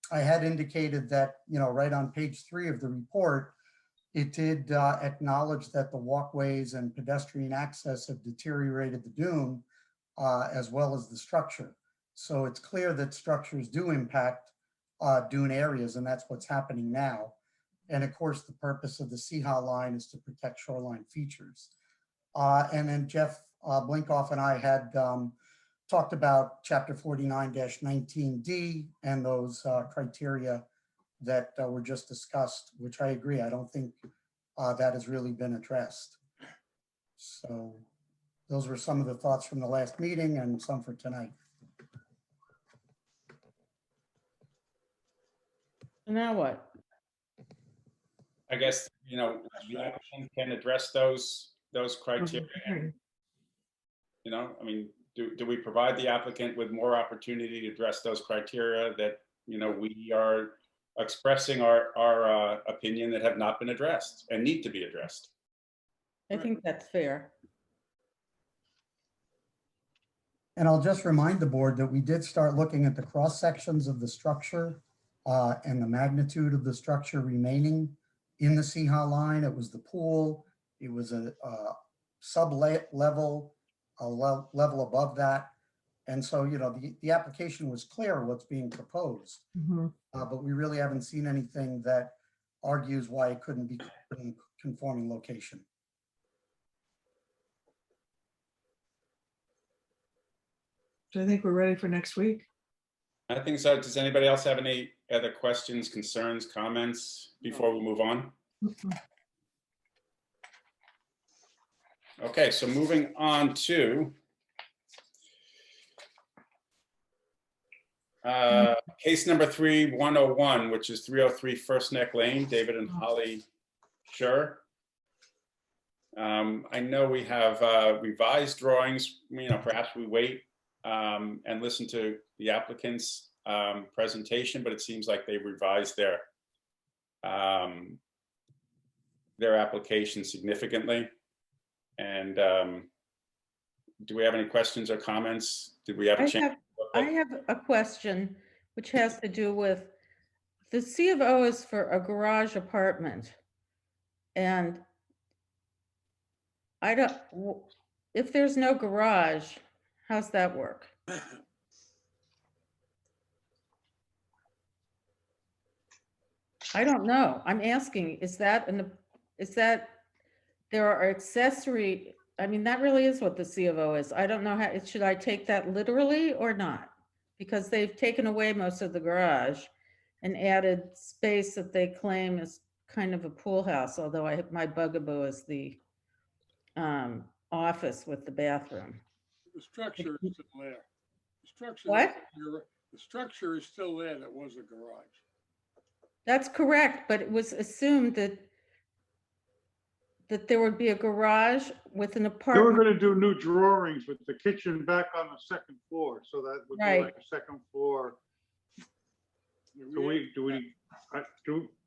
I had indicated that, right on page 3 of the report, it did acknowledge that the walkways and pedestrian access have deteriorated the dune, as well as the structure. So it's clear that structures do impact dune areas, and that's what's happening now. And of course, the purpose of the CHA line is to protect shoreline features. And then Jeff Blinkoff and I had talked about chapter 49-19D and those criteria that were just discussed, which I agree. I don't think that has really been addressed. So those were some of the thoughts from the last meeting and some for tonight. Now what? I guess, the applicant can address those criteria. I mean, do we provide the applicant with more opportunity to address those criteria that, we are expressing our opinion that have not been addressed and need to be addressed? I think that's fair. And I'll just remind the board that we did start looking at the cross sections of the structure and the magnitude of the structure remaining in the CHA line. It was the pool. It was a sub-level, a level above that. And so, the application was clear what's being proposed, but we really haven't seen anything that argues why it couldn't be in conforming location. So I think we're ready for next week. I think so. Does anybody else have any other questions, concerns, comments before we move on? Okay, so moving on to case number 3101, which is 303 First Neck Lane, David and Holly Scher. I know we have revised drawings. Perhaps we wait and listen to the applicant's presentation, but it seems like they've revised their application significantly. And do we have any questions or comments? Did we have a I chance? have, I have a question which has to do with the C of O is for a garage apartment. And I don't, if there's no garage, how's that work? I don't know. I'm asking, is that there are accessory, I mean, that really is what the C of O is. I don't know how, should I take that literally or not? Because they've taken away most of the garage and added space that they claim is kind of a pool house, although my bugaboo is the office with the bathroom. The structure is still there. The structure. What? The structure is still there that was a garage. That's correct, but it was assumed that there would be a garage with an They were apartment. gonna do new drawings with the kitchen back on the second floor, so that would be Right. like a second floor. So We-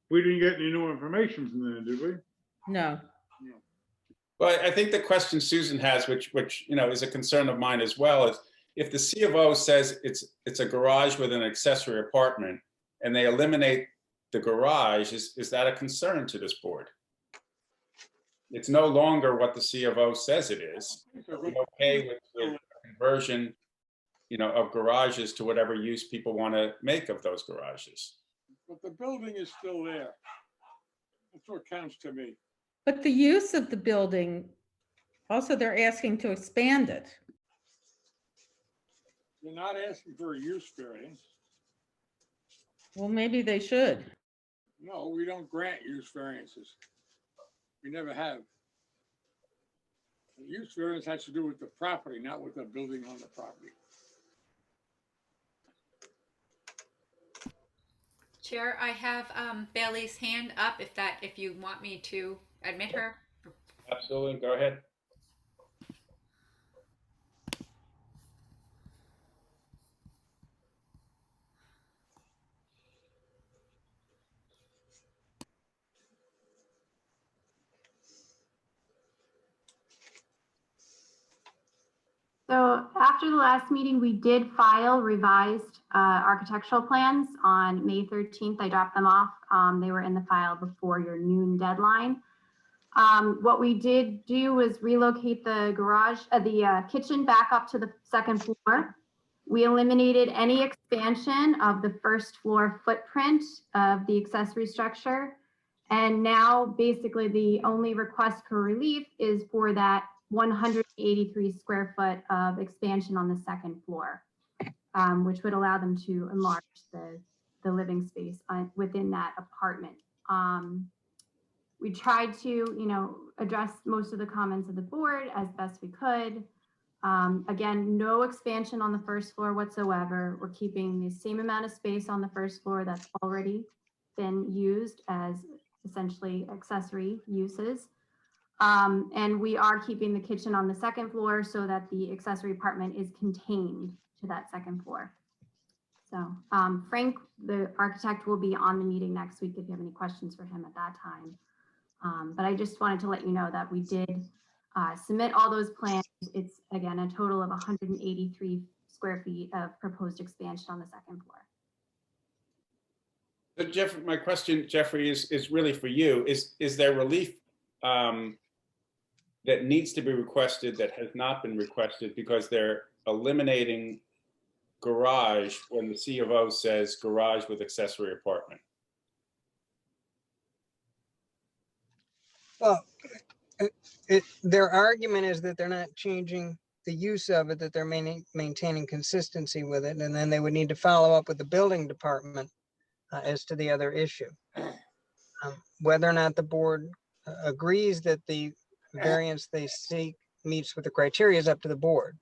we didn't get any new information from them, did we? No, Well, I think the question Susan has, which is a concern of mine as well, is if the C of O says it's a garage with an accessory apartment and they eliminate the garage, is that a concern to this board? It's no longer what the C of O says it is. Are we okay with the conversion, of garages to whatever use people want to make of those garages? But the building is still there. That's what counts to me. but the use of the building, also they're asking to expand it. You're not asking for a use variance. Well, maybe they should. No, we don't grant use variances. We never have. The use variance has to do with the property, not with the building on the property. Chair, I have Bailey's hand up if you want me to admit her. Absolutely, go ahead. So after the last meeting, we did file revised architectural plans on May 13th. I dropped them off. They were in the file before your noon deadline. What we did do was relocate the garage, the kitchen back up to the second floor. We eliminated any expansion of the first floor footprint of the accessory structure. And now basically the only request for relief is for that 183 square foot of expansion on the second floor, which would allow them to enlarge the living space within that apartment. We tried to, address most of the comments of the board as best we could. Again, no expansion on the first floor whatsoever. We're keeping the same amount of space on the first floor that's already been used as essentially accessory uses. And we are keeping the kitchen on the second floor so that the accessory apartment is contained to that second floor. So Frank, the architect, will be on the meeting next week if you have any questions for him at that time. But I just wanted to let you know that we did submit all those plans. It's, again, a total of 183 square feet of proposed expansion on the second floor. But Jeff, my question, Jeffrey, is really for you. Is there relief that needs to be requested that has not been requested because they're eliminating garage when the C of O says garage with accessory apartment? Well, their argument is that they're not changing the use of it, that they're maintaining consistency with it, and then they would need to follow up with the building department as to the other issue. Whether or not the board agrees that the variance they seek meets with the criteria is up to the board.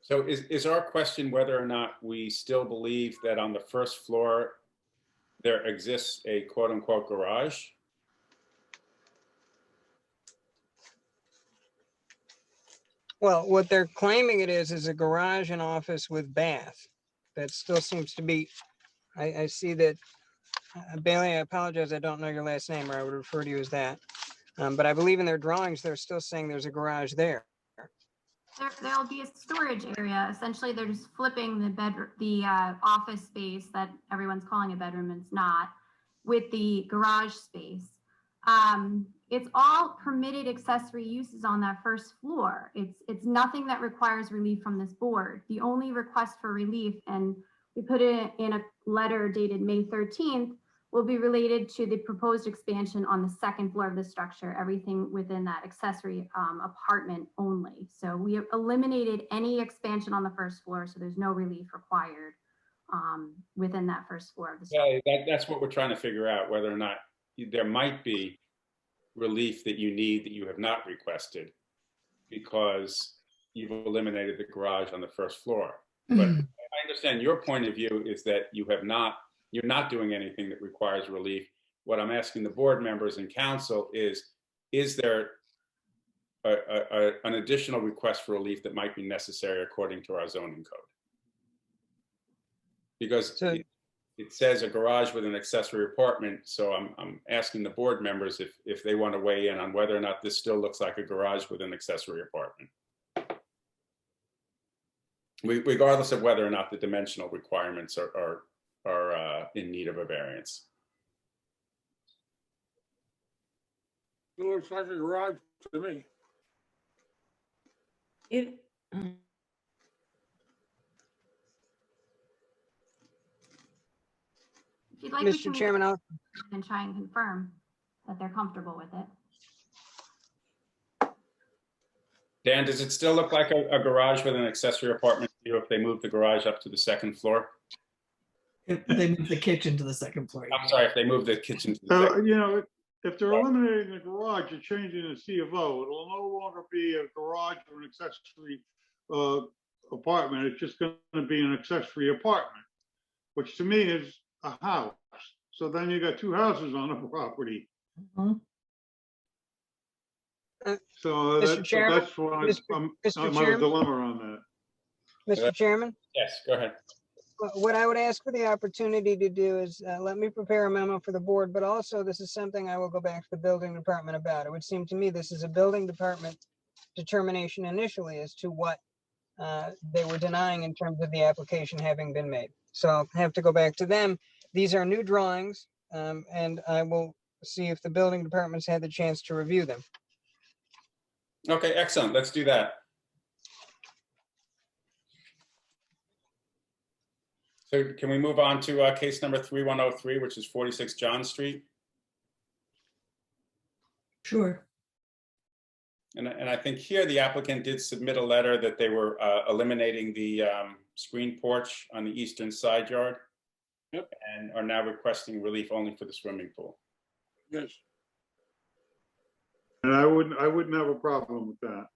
So is our question whether or not we still believe that on the first floor there exists a quote unquote garage? Well, what they're claiming it is a garage and office with bath. That still seems to be, I see that Bailey, I apologize, I don't know your last name, or I would refer to you as that. But I believe in their drawings, they're still saying there's a garage there. There'll be a storage area. Essentially, they're just flipping the office space that everyone's calling a bedroom, and it's not, with the garage space. It's all permitted accessory uses on that first floor. It's nothing that requires relief from this board. The only request for relief, and we put it in a letter dated May 13th, will be related to the proposed expansion on the second floor of the structure, everything within that accessory apartment only. So we have eliminated any expansion on the first floor, so there's no relief required within that first floor of the structure. Yeah, that's what we're trying to figure out, whether or not there might be relief that you need that you have not requested because you've eliminated the garage on the first floor. But I understand your point of view is that you're not doing anything that requires relief. What I'm asking the board members and council is there an additional request for relief that might be necessary according to our zoning code? Because it says a garage with an accessory apartment, so I'm asking the board members if they want to weigh in on whether or not this still looks like a garage with an accessory apartment, regardless of whether or not the dimensional requirements are in need of a variance. It looks like a garage to me. It, If you'd like, we Mr. can Chairman, I'll, and try and confirm that they're comfortable with it. Dan, does it still look like a garage with an accessory apartment to you if they move the garage up to the second floor? If they move the kitchen to the second floor. I'm sorry, if they move the kitchen to the second. You know, if they're eliminating the garage, you're changing the C of O. It'll no longer be a garage or an accessory apartment. It's just going to be an accessory apartment, which to me is a house. So then you got two houses on the property. Mhm. So Mr. Chairman, that's why I'm at a Chairman? dilemma on that. Mr. Chairman, Yes, go ahead. what I would ask for the opportunity to do is let me prepare a memo for the board, but also this is something I will go back to the building department about. It would seem to me this is a building department determination initially as to what they were denying in terms of the application having been made. So I'll have to go back to them. These are new drawings, and I will see if the building department's had the chance to review them. Okay, excellent. Let's do that. So can we move on to case number 3103, which is 46 John Street? Sure. And I think here the applicant did submit a letter that they were eliminating the screen porch on the eastern side yard. Yep. And are now requesting relief only for the swimming pool. Yes. And I wouldn't have a problem with that.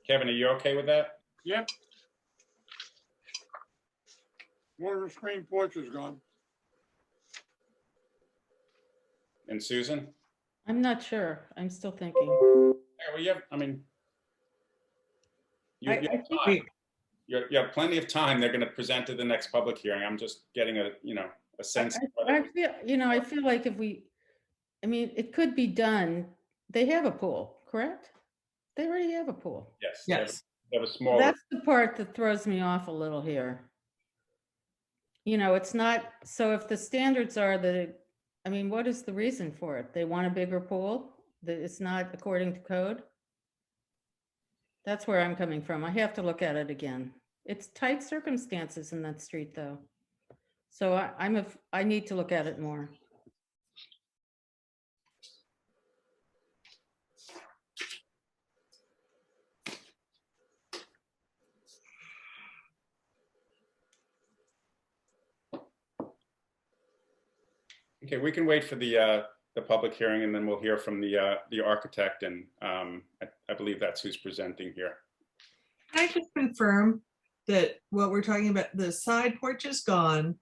Kevin, are you okay with that? Yep. One of the screen porch is gone. And Susan? I'm not sure. I'm still thinking. Yeah, well, you have, I mean, you I have think- time. You have plenty of time. They're going to present to the next public hearing. I'm just getting a sense. I feel like it could be done. They have a pool, correct? They already have a pool. Yes. Yes. They have a small. That's the part that throws me off a little here. It's not, so if the standards are what is the reason for it? They want a bigger pool? That it's not according to code? That's where I'm coming from. I have to look at it again. It's tight circumstances in that street, though. So I need to look at it more. Okay, we can wait for the public hearing and then we'll hear from the architect and I believe that's who's presenting here. Can I just confirm that what we're talking about, the side porch is gone,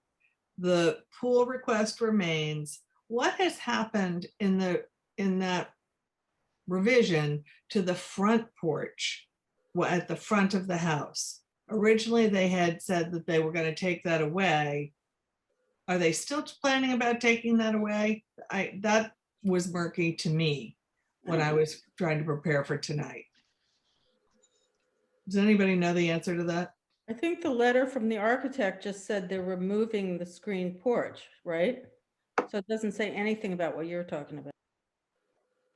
the pool request remains. What has happened in that revision to the front porch at the front of the house? Originally, they had said that they were going to take that away. Are they still planning about taking that away? That was murky to me when I was trying to prepare for tonight. Does anybody know the answer to that? I think the letter from the architect just said they're removing the screen porch, right? So it doesn't say anything about what you're talking about.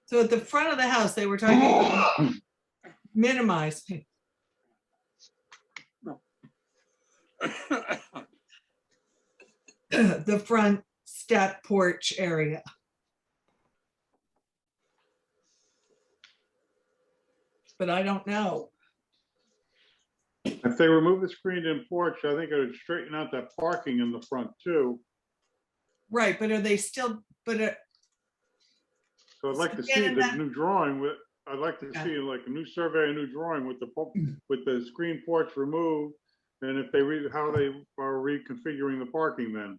So at the front of the house, they were talking about minimize the front step porch area. But I don't know. If they remove the screened-in porch, I think it would straighten out that parking in the front too. Right, but are they still, So I'd like to see the new drawing with, I'd like to see like a new survey, a new drawing with the screen porch removed. And if they read how they are reconfiguring the parking then.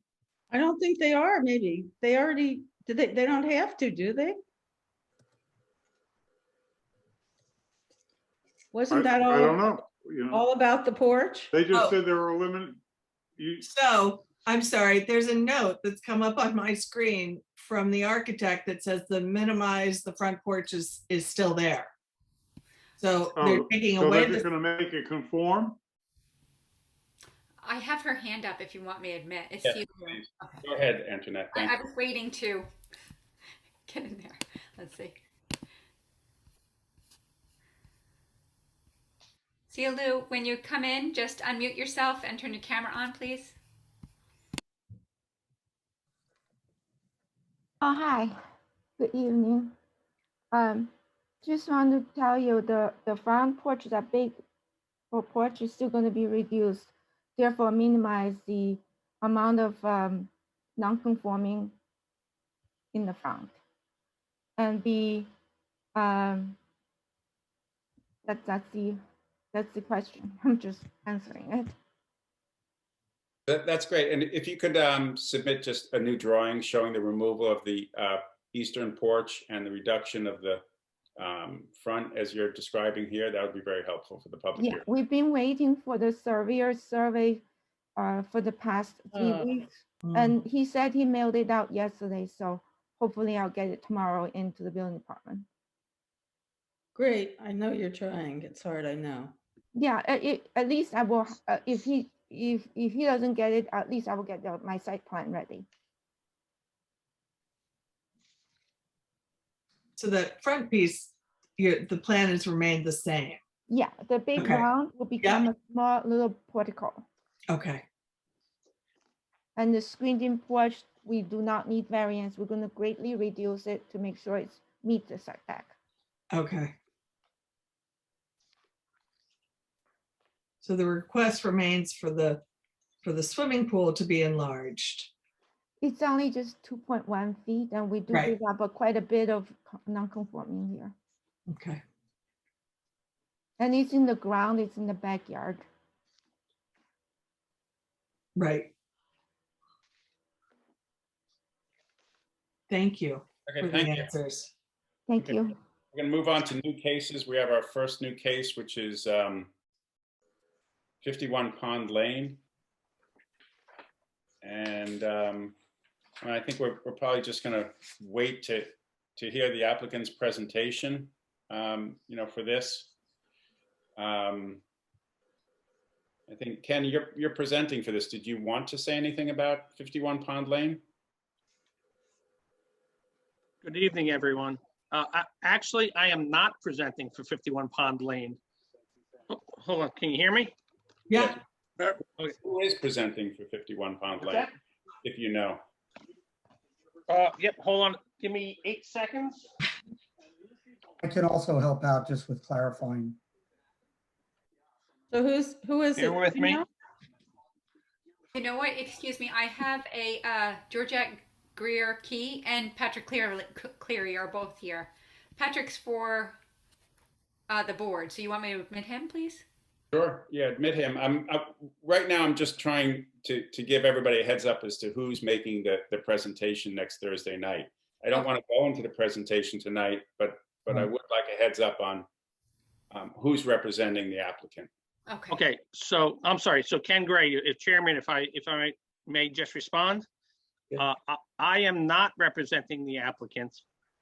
I don't think they are, maybe. They already, they don't have to, do they? Wasn't that I don't all, know, you know, all about the porch? they just Oh. said they were eliminating. so I'm sorry, there's a note that's come up on my screen from the architect that says the minimize the front porch is still there. So they're taking So away they're just the, gonna make it conform? I have her hand up if you want me to admit. It's Yes, you. please. Okay. Go ahead, Antoinette. Thank I you. was waiting to get in there. Let's see. See, Lou, when you come in, just unmute yourself and turn your camera on, please. Oh, hi. Good evening. Just want to tell you the front porch, that big porch is still going to be reduced. Therefore, minimize the amount of non-conforming in the front. And that's the question. I'm just answering it. That's great. And if you could submit just a new drawing showing the removal of the eastern porch and the reduction of the front as you're describing here, that would be very helpful for the public Yeah, here. we've been waiting for the surveyor's survey for the past 3 weeks. And he said he mailed it out yesterday, so hopefully I'll get it tomorrow into the building department. Great, I know you're trying. It's hard, I know. Yeah, at least I will, if he doesn't get it, at least I will get my site plan ready. so that front piece, the plan has remained the same. Yeah, the big Okay. round will become a small little portico. Okay, And the screened-in porch, we do not need variance. We're going to greatly reduce it to make sure it meets the setback. okay. So the request remains for the swimming pool to be enlarged. It's only just 2.1 feet, and we do Right. give up quite a bit of non-conforming here. Okay, And it's in the ground, it's in the backyard. right. Thank you Okay, for the thank you. answers. Thank Okay. you. We're going to move on to new cases. We have our first new case, which is 51 Pond Lane. And I think we're probably just going to wait to hear the applicant's presentation, for this. I think, Ken, you're presenting for this. Did you want to say anything about 51 Pond Lane? Good evening, everyone. Actually, I am not presenting for 51 Pond Lane. Oh, hold on, can you hear me? Yeah, Who is presenting for 51 Pond Lane, if you know? Yep, hold on, give me 8 seconds. I can also help out just with clarifying. So who is it? Bear with You me. know? You know what? Excuse me. I have a Georgette Greer Key and Patrick Cleary are both here. Patrick's for the board. So you want me to admit him, please? Sure. Yeah, admit him. Right now, I'm just trying to give everybody a heads up as to who's making the presentation next Thursday night. I don't want to go into the presentation tonight, but I would like a heads up on who's representing the applicant. Okay. Okay, so I'm sorry. So Ken Gray, if chairman, if I may just respond. I am not representing the applicant.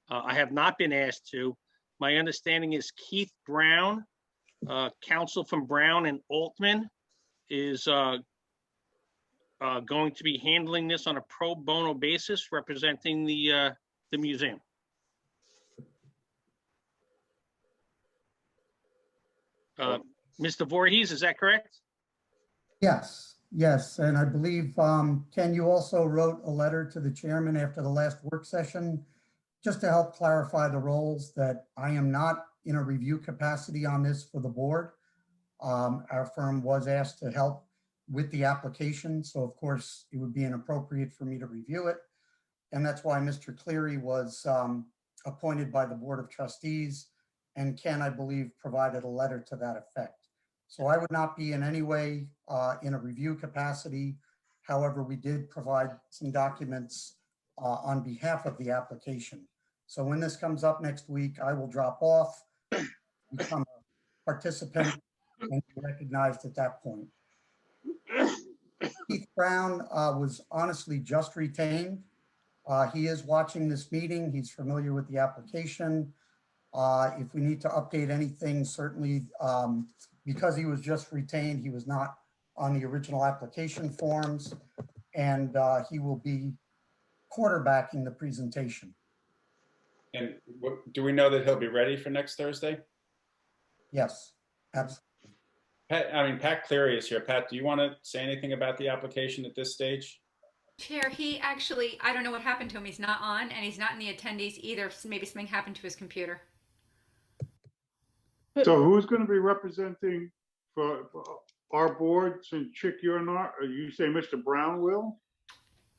I have not been asked to. My understanding is Keith Brown, counsel from Brown and Altman, is going to be handling this on a pro bono basis, representing the museum. Mr. Voorhees, is that correct? Yes, yes, and I believe, Ken, you also wrote a letter to the chairman after the last work session, just to help clarify the roles, that I am not in a review capacity on this for the board. Our firm was asked to help with the application, so of course it would be inappropriate for me to review it. And that's why Mr. Cleary was appointed by the Board of Trustees, and Ken, I believe, provided a letter to that effect. So I would not be in any way in a review capacity. However, we did provide some documents on behalf of the application. So when this comes up next week, I will drop off, become a participant, and be recognized at that point. Keith Brown was honestly just retained. He is watching this meeting. He's familiar with the application. If we need to update anything, certainly because he was just retained, he was not on the original application forms, and he will be quarterbacking the presentation. And do we know that he'll be ready for next Thursday? Yes, absolutely. Pat Cleary is here. Pat, do you want to say anything about the application at this stage? Chair, he actually, I don't know what happened to him. He's not on, and he's not in the attendees either. Maybe something happened to his computer. So who's going to be representing for our board, since Chick, you're not, or you say Mr. Brown will?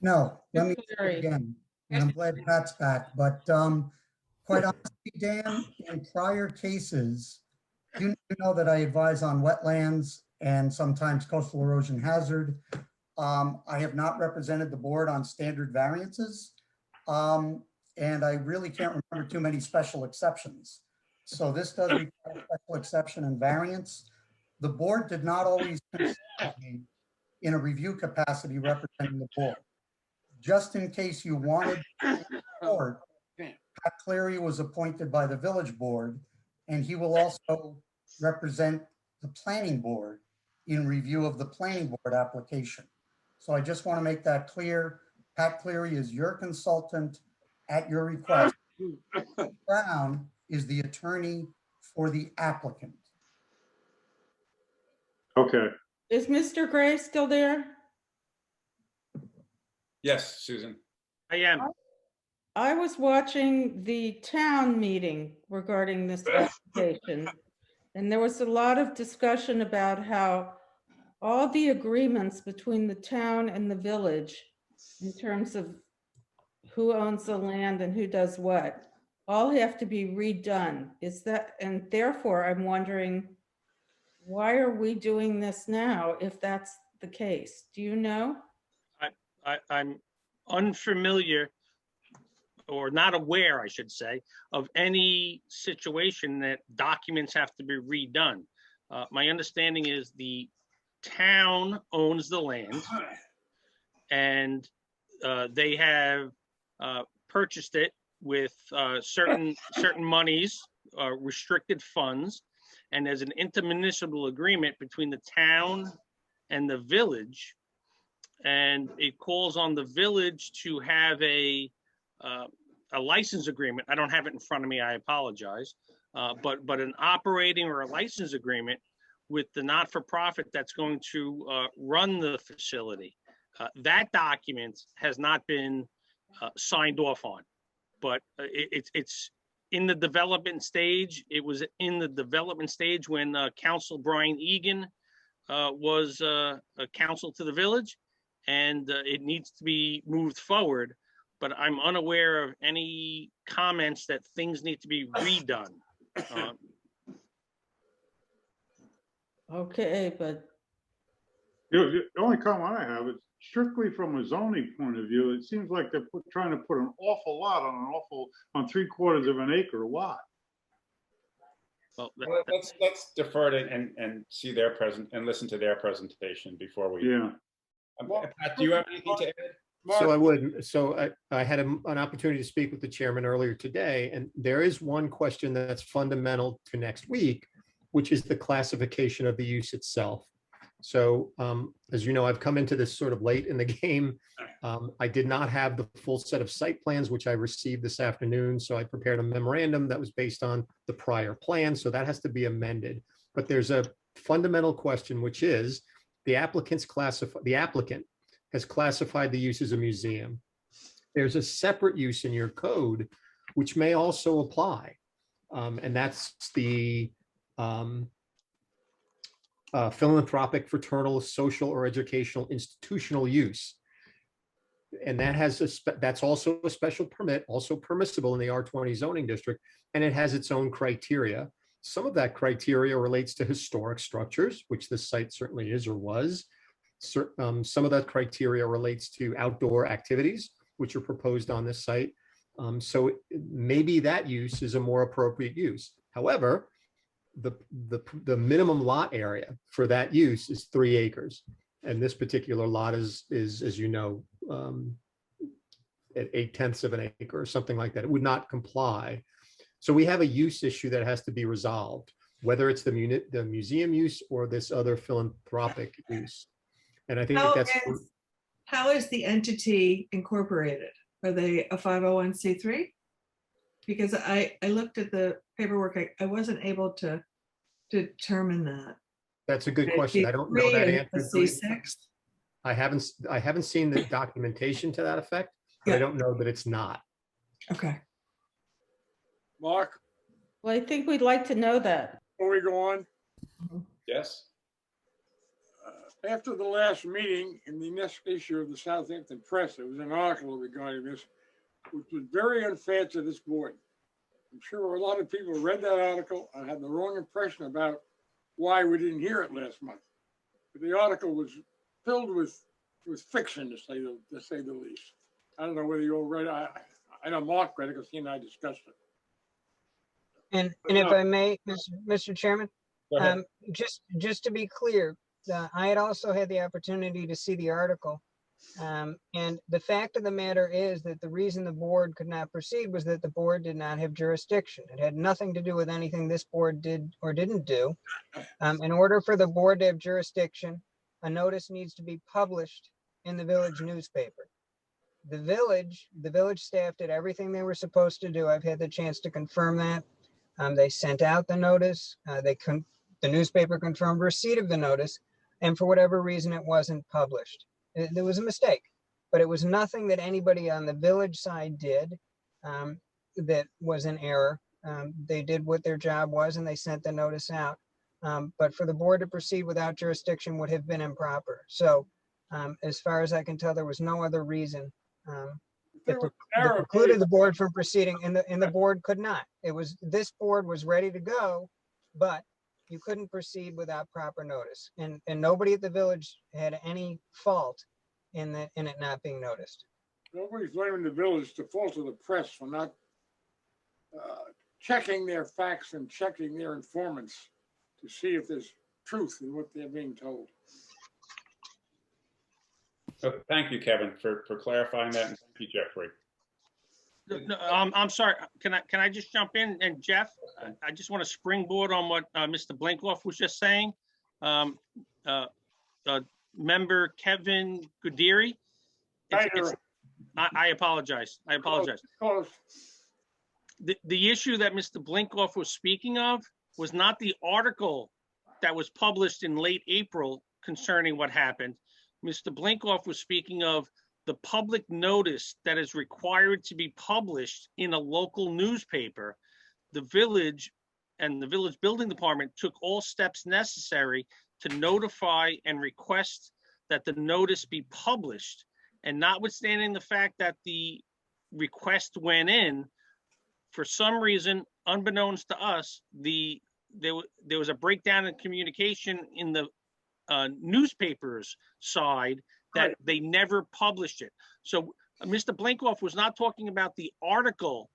No, let me say it again, and I'm glad Pat's back, but quite honestly, Dan, in prior cases, you know that I advise on wetlands and sometimes coastal erosion hazard. I have not represented the board on standard variances, and I really can't remember too many special exceptions. So this does require special exception and variance. The board did not always consider me in a review capacity representing the board. Just in case you wanted support, Pat Cleary was appointed by the village board, and he will also represent the planning board in review of the planning board application. So I just want to make that clear. Pat Cleary is your consultant at your request. Brown is the attorney for the applicant. Okay. Is Mr. Gray still there? Yes, Susan. I am. I was watching the town meeting regarding this application, and there was a lot of discussion about how all the agreements between the town and the village in terms of who owns the land and who does what, all have to be redone. Is that, and therefore I'm wondering, why are we doing this now if that's the case? Do you know? I'm unfamiliar, or not aware, I should say, of any situation that documents have to be redone. My understanding is the town owns the land, and they have purchased it with certain monies, restricted funds, and there's an intermunicipal agreement between the town and the village, and it calls on the village to have a license agreement. I don't have it in front of me, I apologize, but an operating or a license agreement with the not-for-profit that's going to run the facility. That document has not been signed off on, but it's in the development stage. It was in the development stage when Council Brian Egan was a council to the village, and it needs to be moved forward. But I'm unaware of any comments that things need to be redone. Okay, but The only comment I have is strictly from a zoning point of view, it seems like they're trying to put an awful lot on on 3/4 of an acre lot. Well, Let's defer it and see their and listen to their presentation before we. Yeah. Pat, do you have anything to add? So I would. So I had an opportunity to speak with the chairman earlier today, and there is one question that's fundamental to next week, which is the classification of the use itself. So as you know, I've come into this sort of late in the game. I did not have the full set of site plans, which I received this afternoon. So I prepared a memorandum that was based on the prior plan. So that has to be amended. But there's a fundamental question, which is the applicant has classified the use as a museum. There's a separate use in your code, which may also apply. And that's the philanthropic, fraternal, social, or educational institutional use. And that has that's also a special permit, also permissible in the R20 zoning district, and it has its own criteria. Some of that criteria relates to historic structures, which this site certainly is or was. Some of that criteria relates to outdoor activities, which are proposed on this site. So maybe that use is a more appropriate use. However, the minimum lot area for that use is 3 acres. And this particular lot is as you know, at 8/10 of an acre or something like that. It would not comply. So we have a use issue that has to be resolved, whether it's the museum use or this other philanthropic use. And I think How is the entity incorporated? Are they a 501c3? Because I looked at the paperwork, I wasn't able to determine that. That's a good question. I don't know that answer. C6? I haven't seen the documentation to that effect, but I don't know that it's not. Okay. Mark, Well, I think we'd like to know that. before we go on, Yes. after the last meeting in the next issue of the Southampton Press, there was an article regarding this, which was very unfair to this board. I'm sure a lot of people read that article and had the wrong impression about why we didn't hear it last month. But the article was filled with fiction, to say the least. I don't know whether you all read it. I know Mark read it because he and I discussed it. And if I may, Mr. Chairman, Go ahead. just to be clear, I had also had the opportunity to see the article. And the fact of the matter is that the reason the board could not proceed was that the board did not have jurisdiction. It had nothing to do with anything this board did or didn't do. In order for the board to have jurisdiction, a notice needs to be published in the village newspaper. The village staff did everything they were supposed to do. I've had the chance to confirm that. They sent out the notice. The newspaper confirmed receipt of the notice, and for whatever reason, it wasn't published. There was a mistake, but it was nothing that anybody on the village side did that was an error. They did what their job was, and they sent the notice out. But for the board to proceed without jurisdiction would have been improper. So as far as I can tell, there was no other reason that precluded the board from proceeding, and the board could not. This board was ready to go, but you couldn't proceed without proper notice. And nobody at the village had any fault in it not being noticed. Nobody's blaming the village. The fault of the press for not checking their facts and checking their informants to see if there's truth in what they're being told. So thank you, Kevin, for clarifying that, and thank you, Jeffrey. No, I'm sorry. Can I just jump in? And Jeff, I just want to springboard on what Mr. Blinkoff was just saying. Member Kevin Guderi. I apologize. I apologize. The issue that Mr. Blinkoff was speaking of was not the article that was published in late April concerning what happened. Mr. Blinkoff was speaking of the public notice that is required to be published in a local newspaper. The village and the village building department took all steps necessary to notify and request that the notice be published. And notwithstanding the fact that the request went in, for some reason, unbeknownst to us, there was a breakdown in communication in the newspapers side that they never published it. So Mr. Blinkoff was not talking about the article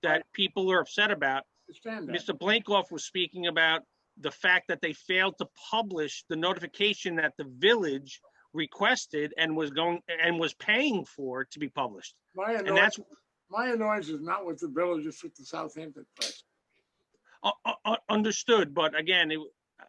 that people are upset about. Understand that. Mr. Blankoff was speaking about the fact that they failed to publish the notification that the village requested and was paying for to be published. My And annoyance, that's my annoyance is not with the village, it's with the Southampton Press. understood. But again,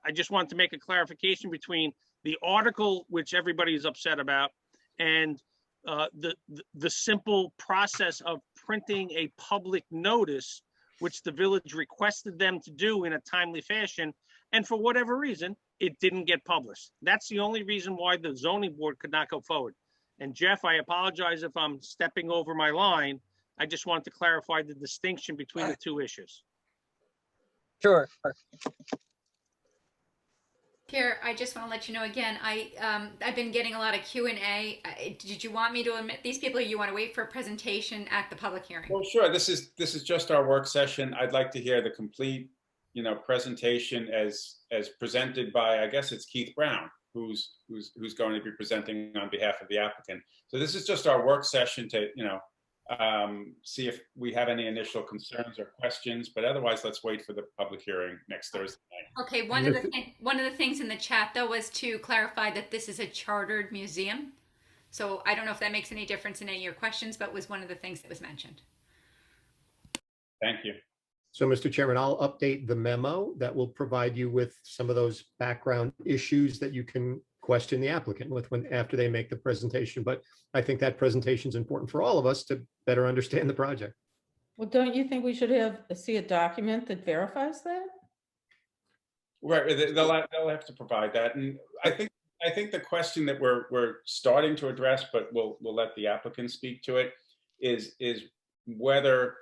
I just want to make a clarification between the article, which everybody is upset about, and the simple process of printing a public notice, which the village requested them to do in a timely fashion. And for whatever reason, it didn't get published. That's the only reason why the zoning board could not go forward. And Jeff, I apologize if I'm stepping over my line. I just want to clarify the distinction between the two issues. Sure. Chair, I just want to let you know again, I've been getting a lot of Q&A. Did you want me to admit these people, or you want to wait for a presentation at the public hearing? Well, sure. This is just our work session. I'd like to hear the complete, presentation as presented by, I guess it's Keith Brown, who's going to be presenting on behalf of the applicant. So this is just our work session to, see if we have any initial concerns or questions, but otherwise let's wait for the public hearing next Thursday night. Okay, one of the things in the chat though was to clarify that this is a chartered museum. So I don't know if that makes any difference in any of your questions, but was one of the things that was mentioned. Thank you. So, Mr. Chairman, I'll update the memo that will provide you with some of those background issues that you can question the applicant with after they make the presentation. But I think that presentation is important for all of us to better understand the project. Well, don't you think we should see a document that verifies that? Right, they'll have to provide that, and I think the question that we're starting to address, but we'll let the applicant speak to it, is whether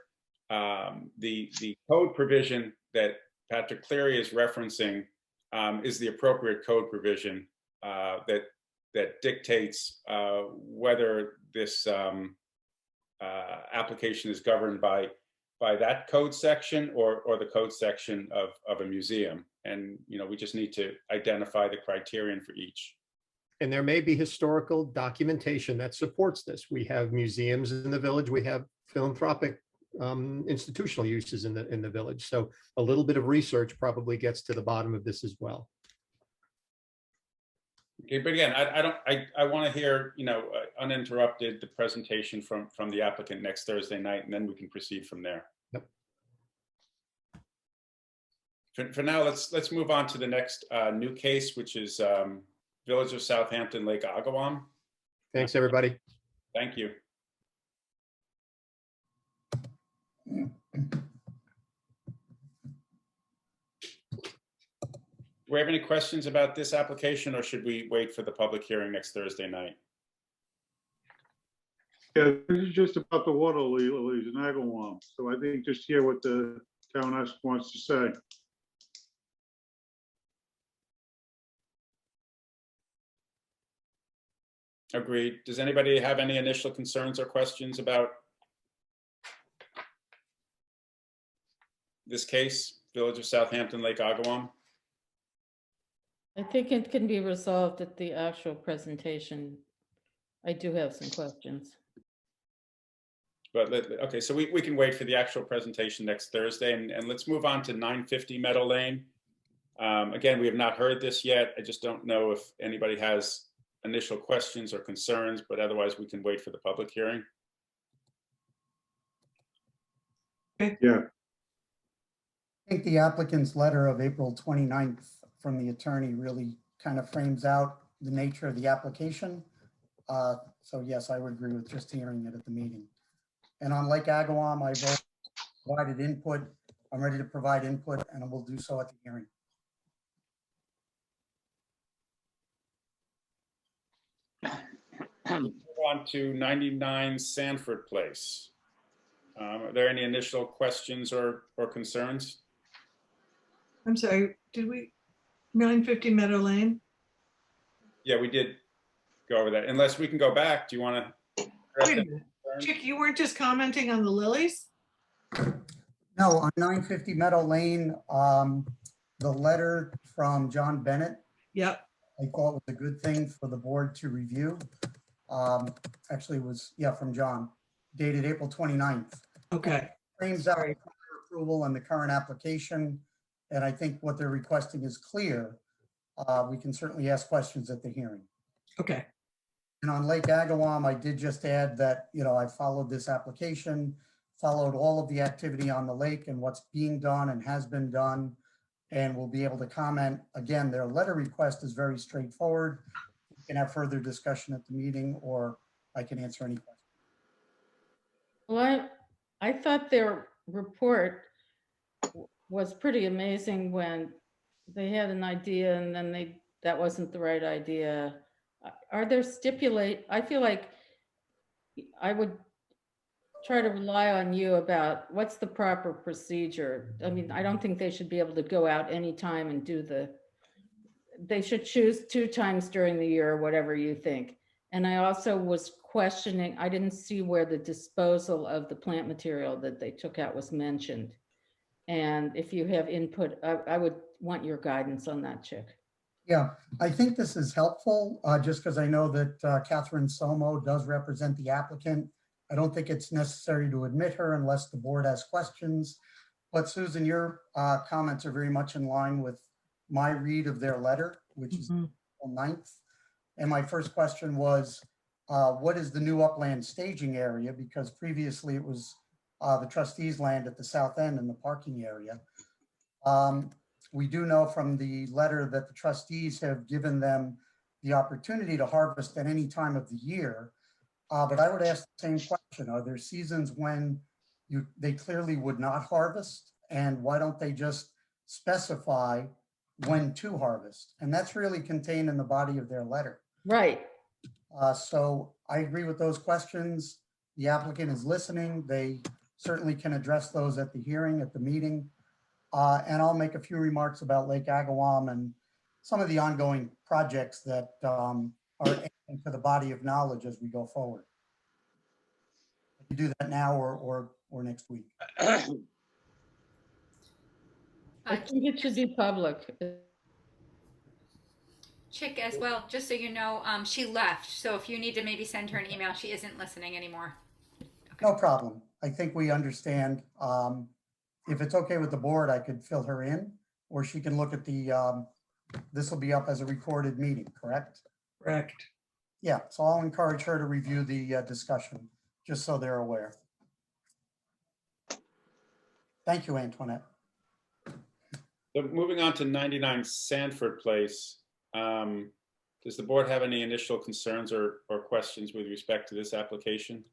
the code provision that Patrick Cleary is referencing is the appropriate code provision that dictates whether this application is governed by that code section or the code section of a museum. And we just need to identify the criterion for each. And there may be historical documentation that supports this. We have museums in the village. We have philanthropic institutional uses in the village. So a little bit of research probably gets to the bottom of this as well. Okay, but again, I want to hear, uninterrupted, the presentation from the applicant next Thursday night, and then we can proceed from there. Yep. For now, let's move on to the next new case, which is Village of Southampton, Lake Agawam. Thanks, everybody. Thank you. Do we have any questions about this application, or should we wait for the public hearing next Thursday night? Yeah, this is just about the water lilies in Agawam. So I think just hear what the town wants to say. Agreed. Does anybody have any initial concerns or questions about this case, Village of Southampton, Lake Agawam? I think it can be resolved at the actual presentation. I do have some questions. But okay, so we can wait for the actual presentation next Thursday, and let's move on to 950 Meadow Lane. Again, we have not heard this yet. I just don't know if anybody has initial questions or concerns, but otherwise we can wait for the public hearing. Yeah. I think the applicant's letter of April 29th from the attorney really kind of frames out the nature of the application. So yes, I would agree with just hearing it at the meeting. And on Lake Agawam, I've provided input. I'm ready to provide input, and I will do so at the hearing. Move on to 99 Sanford Place. Are there any initial questions or concerns? I'm sorry, did we, 950 Meadow Lane? Yeah, we did go over that. Unless we can go back, do you want to? Wait a minute, Chick, you weren't just commenting on the lilies? No, on 950 Meadow Lane, the letter from John Bennett, Yep. I thought was a good thing for the board to review. Actually, it was, yeah, from John, dated April 29th. Okay. Frames out Sorry. the approval and the current application, and I think what they're requesting is clear, we can certainly ask questions at the hearing. Okay, And on Lake Agawam, I did just add that, I followed this application, followed all of the activity on the lake and what's being done and has been done, and we'll be able to comment. Again, their letter request is very straightforward. We can have further discussion at the meeting, or I can answer any questions. Well, I thought their report was pretty amazing when they had an idea and then that wasn't the right idea. Are there I feel like I would try to rely on you about what's the proper procedure. I mean, I don't think they should be able to go out anytime and they should choose 2 times during the year or whatever you think. And I also was questioning, I didn't see where the disposal of the plant material that they took out was mentioned. And if you have input, I would want your guidance on that, Chick. Yeah, I think this is helpful, just because I know that Catherine Somo does represent the applicant. I don't think it's necessary to admit her unless the board has questions. But Susan, your comments are very much in line with my read of their letter, which is April 9th. And my first question was, what is the new upland staging area? Because previously it was the trustees' land at the south end in the parking area. We do know from the letter that the trustees have given them the opportunity to harvest at any time of the year. But I would ask the same question. Are there seasons when they clearly would not harvest? And why don't they just specify when to harvest? And that's really contained in the body of their letter. Right. So I agree with those questions. The applicant is listening. They certainly can address those at the hearing, at the meeting. And I'll make a few remarks about Lake Agawam and some of the ongoing projects that are adding to the body of knowledge as we go forward. I can do that now or next week. I think it should be public. Chick, as well, just so you know, she left. So if you need to maybe send her an email, she isn't listening anymore. No problem. I think we understand. If it's okay with the board, I could fill her in, or she can look at this will be up as a recorded meeting, correct? correct. Yeah, so I'll encourage her to review the discussion, just so they're aware. Thank you, Antoinette. So moving on to 99 Sanford Place, does the board have any initial concerns or questions with respect to this application?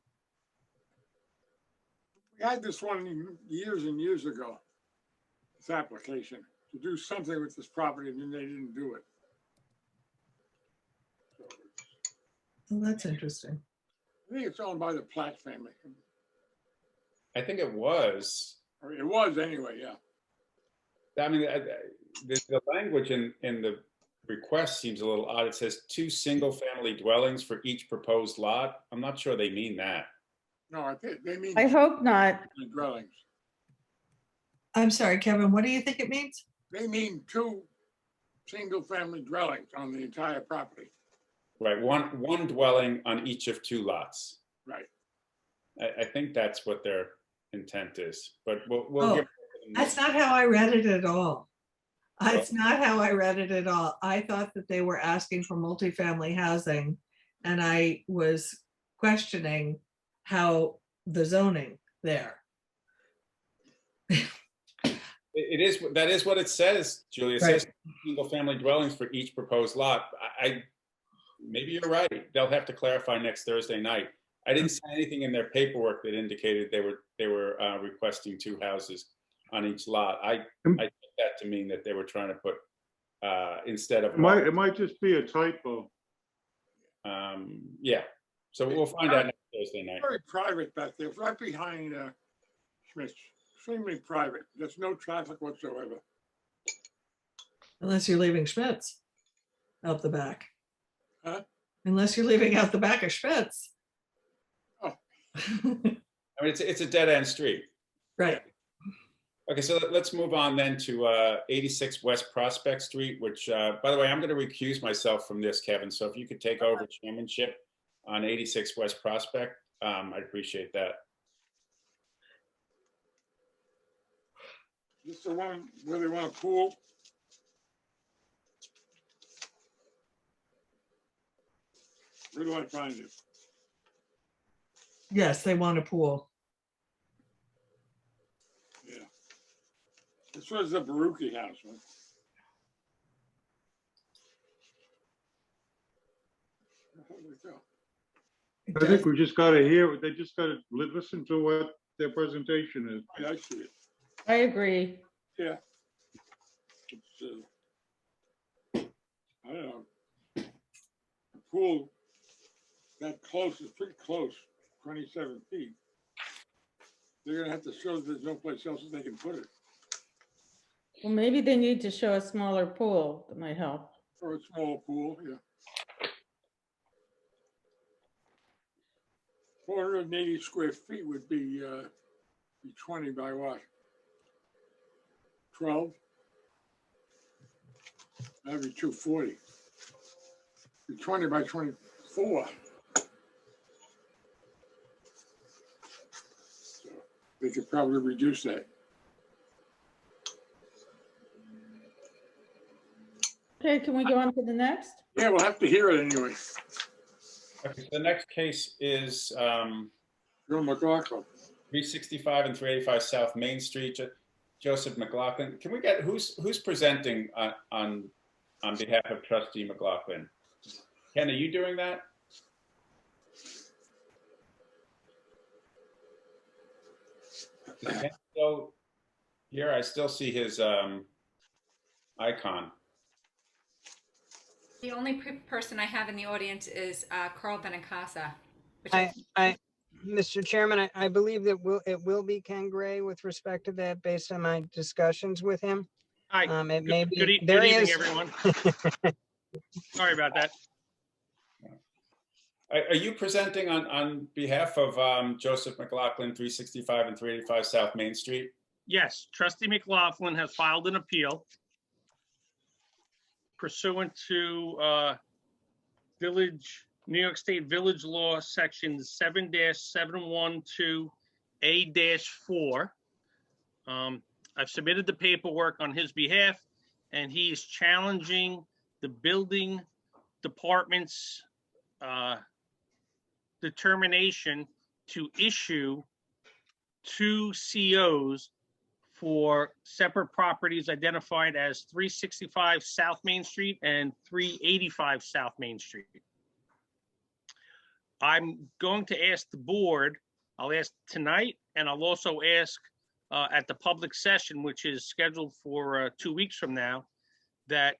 We had this one years and years ago, this application, to do something with this property, and then they didn't do it. So Well, that's interesting. I think it's owned by the Platt family. I think it was. Or it was anyway, yeah. I mean, the language in the request seems a little odd. It says 2 single-family dwellings for each proposed lot. I'm not sure they mean that. No, I think they mean I hope not. dwellings. I'm sorry, Kevin, what do you think it means? They mean 2 single-family dwellings on the entire property. Right, one dwelling on each of 2 lots. Right. I think that's what their intent is, but we'll Oh, give. That's not how I read it at all. It's not how I read it at all. I thought that they were asking for multifamily housing, and I was questioning how the zoning there. That is what it says, Julia. It Right. says single-family dwellings for each proposed lot. Maybe you're right. They'll have to clarify next Thursday night. I didn't see anything in their paperwork that indicated they were requesting 2 houses on each lot. I took that to mean that they were trying to put instead of It might just be a typo. yeah. So we'll find out next Thursday night. Very private back there, right behind Schmidt's. Extremely private. There's no traffic whatsoever. Unless you're leaving Schmitz out the back. Huh? Unless you're leaving out the back of Schmitz. Oh. I mean, it's a dead-end street. Right. Okay, so let's move on then to 86 West Prospect Street, which, by the way, I'm going to recuse myself from this, Kevin. So if you could take over chairmanship on 86 West Prospect, I'd appreciate that. This is the one where they want a pool. Where do I find it? Yes, they want a pool. Yeah. This was the Baruchi house, right? Where did it go? I think we just gotta hear, they just gotta listen to what their presentation is. Yeah, I see it. I agree. Yeah. It's, I don't know. The pool that close is pretty close, 27 feet. They're gonna have to show that there's no place else that they can put it, Well, maybe they need to show a smaller pool that might help. or a small pool, yeah. 480 square feet would be 20 by what? 12? That'd be 240. Be 20 by 24. So they could probably reduce that. Okay, can we go on to the next? Yeah, we'll have to hear it anyway. Okay, the next case is Joe McLaughlin. 365 and 385 South Main Street. Joseph McLaughlin. Can we get who's presenting on behalf of Trustee McLaughlin? Ken, are you doing that? Is Ken still here? I still see his icon. The only person I have in the audience is Carl Benincasa. Which Mr. Chairman, I believe that it will be Ken Gray with respect to that based on my discussions with him. Hi, It may be, good there he evening, is. everyone. Sorry about that. Are you presenting on behalf of Joseph McLaughlin, 365 and 385 South Main Street? Yes, Trustee McLaughlin has filed an appeal pursuant to New York State Village Law, Section 7-712A-4. I've submitted the paperwork on his behalf, and he is challenging the building department's determination to issue 2 COs for separate properties identified as 365 South Main Street and 385 South Main Street. I'm going to ask the board, I'll ask tonight, and I'll also ask at the public session, which is scheduled for 2 weeks from now, that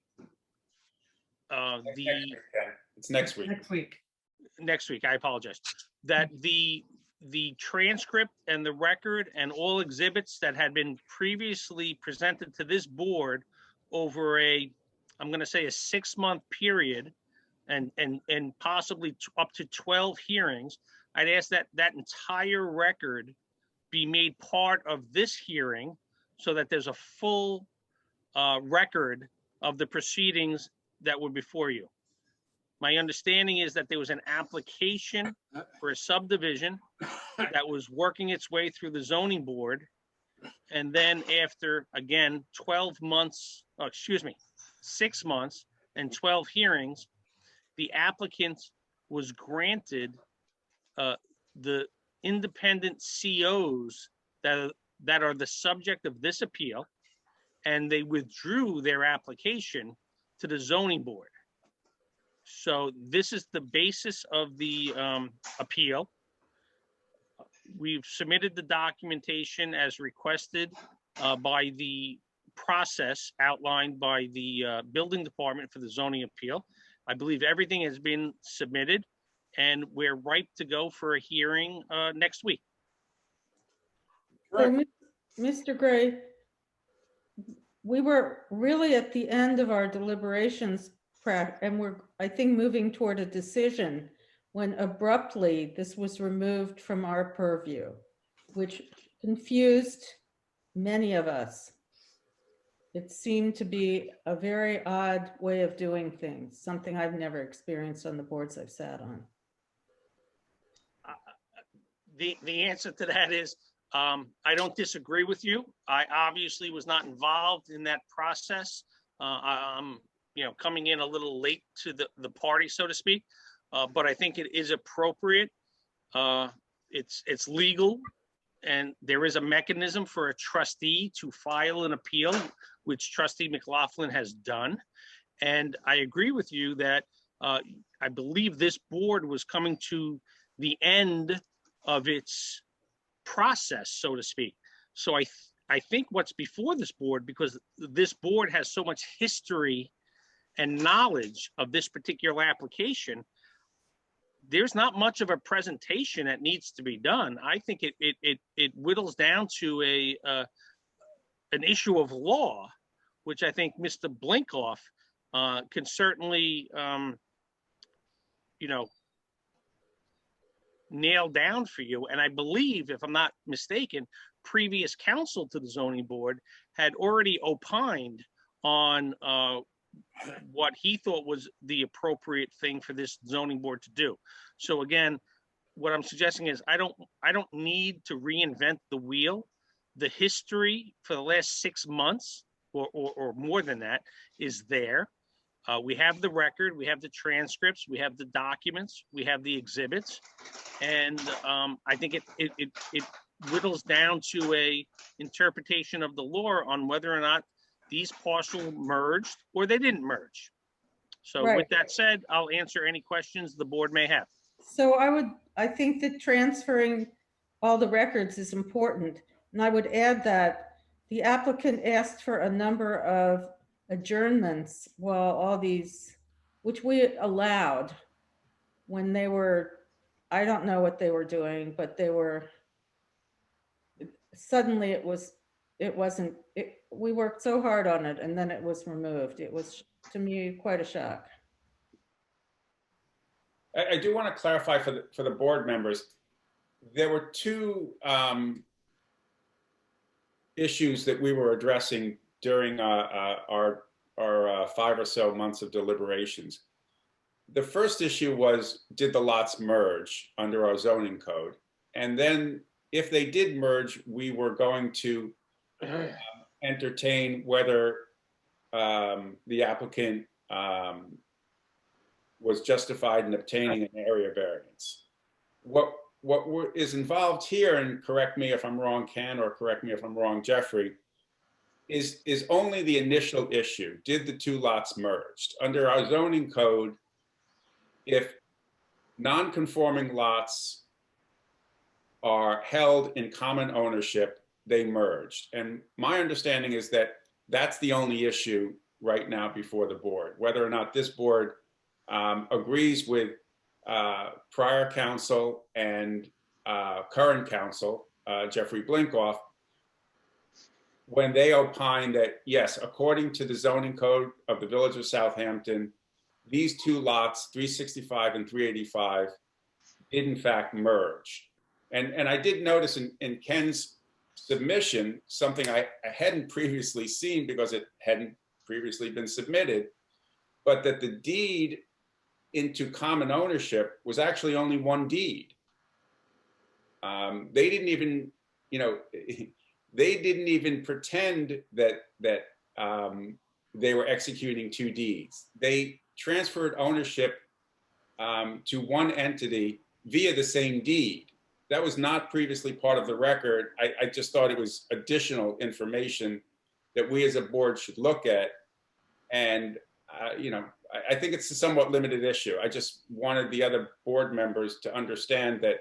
It's next week. Next week, I apologize, that the transcript and the record and all exhibits that had been previously presented to this board over I'm going to say a 6-month period and possibly up to 12 hearings, I'd ask that entire record be made part of this hearing so that there's a full record of the proceedings that were before you. My understanding is that there was an application for a subdivision that was working its way through the zoning board. And then after, again, 6 months and 12 hearings, the applicant was granted the independent COs that are the subject of this appeal, and they withdrew their application to the zoning board. So this is the basis of the appeal. We've submitted the documentation as requested by the process outlined by the building department for the zoning appeal. I believe everything has been submitted, and we're ripe to go for a hearing next week. So, Mr. Gray, we were really at the end of our deliberations, and we're, I think, moving toward a decision when abruptly this was removed from our purview, which confused many of us. It seemed to be a very odd way of doing things, something I've never experienced on the boards I've sat on. The answer to that is I don't disagree with you. I obviously was not involved in that process. I'm, coming in a little late to the party, so to speak. But I think it is appropriate. It's legal, and there is a mechanism for a trustee to file an appeal, which Trustee McLaughlin has done. And I agree with you that I believe this board was coming to the end of its process, so to speak. So I think what's before this board, because this board has so much history and knowledge of this particular application, there's not much of a presentation that needs to be done. I think it whittles down to an issue of law, which I think Mr. Blinkoff can certainly, nail down for you. And I believe, if I'm not mistaken, previous counsel to the zoning board had already opined on what he thought was the appropriate thing for this zoning board to do. So again, what I'm suggesting is I don't need to reinvent the wheel. The history for the last 6 months or more than that is there. We have the record, we have the transcripts, we have the documents, we have the exhibits. And I think it whittles down to a interpretation of the law on whether or not these parcels merged or they didn't merge. So Right. With that said, I'll answer any questions the board may have. So I think that transferring all the records is important. And I would add that the applicant asked for a number of adjournments while all these, which we allowed when they were, I don't know what they were doing, but they were, suddenly we worked so hard on it and then it was removed. It was, to me, quite a shock. I do want to clarify for the board members. There were two issues that we were addressing during our 5 or so months of deliberations. The first issue was, did the lots merge under our zoning code? And then if they did merge, we were going to entertain whether the applicant was justified in obtaining an area variance. What is involved here, and correct me if I'm wrong, Ken, or correct me if I'm wrong, Jeffrey, is only the initial issue. Did the two lots merged? Under our zoning code, if non-conforming lots are held in common ownership, they merged. And my understanding is that that's the only issue right now before the board. Whether or not this board agrees with prior counsel and current counsel, Jeffrey Blinkoff, when they opine that, yes, according to the zoning code of the Village of Southampton, these two lots, 365 and 385, did in fact merge. And I did notice in Ken's submission, something I hadn't previously seen because it hadn't previously been submitted, but that the deed into common ownership was actually only one deed. They didn't even, they didn't even pretend that they were executing two deeds. They transferred ownership to one entity via the same deed. That was not previously part of the record. I just thought it was additional information that we as a board should look at. And, I think it's a somewhat limited issue. I just wanted the other board members to understand that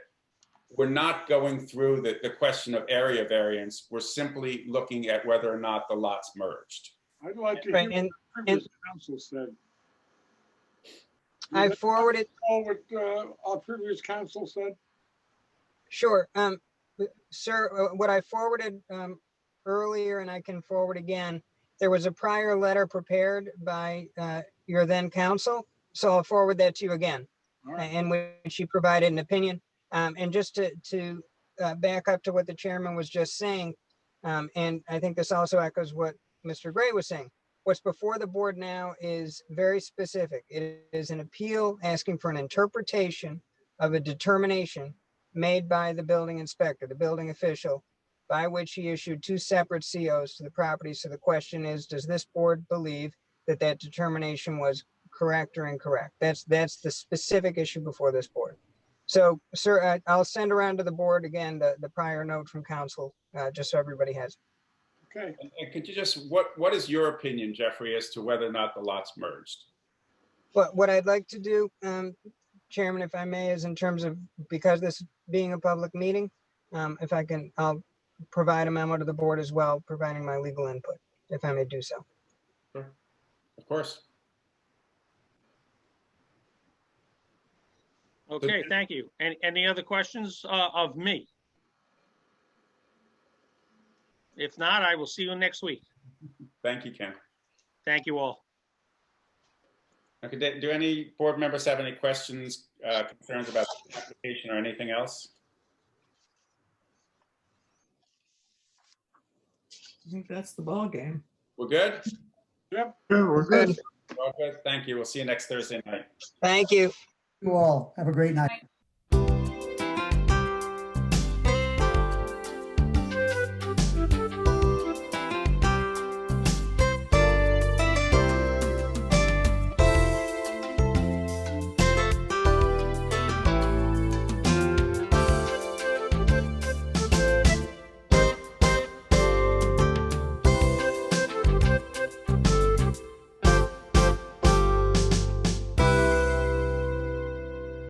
we're not going through the question of area variance. We're simply looking at whether or not the lots merged. I'd like to Right, hear and- what the previous council said. I forwarded, What our previous council said? sure. Sir, what I forwarded earlier, and I can forward again, there was a prior letter prepared by your then counsel. So I'll forward that to you again, All right. in which she provided an opinion. And just to back up to what the chairman was just saying, and I think this also echoes what Mr. Gray was saying. What's before the board now is very specific. It is an appeal asking for an interpretation of a determination made by the building inspector, the building official, by which he issued 2 separate COs to the property. So the question is, does this board believe that that determination was correct or incorrect? That's the specific issue before this board. So, sir, I'll send around to the board again the prior note from council, just so everybody has it. Okay, And could you just, what is your opinion, Jeffrey, as to whether or not the lots merged? But what I'd like to do, Chairman, if I may, is in terms of, because this being a public meeting, if I can, I'll provide a memo to the board as well, providing my legal input, if I may do so. Sure. Of course. Okay, thank you. Any other questions of me? If not, I will see you next week. Thank you, Ken. Thank you all. Okay, do any board members have any questions, concerns about the application or anything else? I think that's the ball game. We're good? yep. Yeah, we're good. Well, good. Thank you. We'll see you next Thursday night. Thank you. You all have a great night.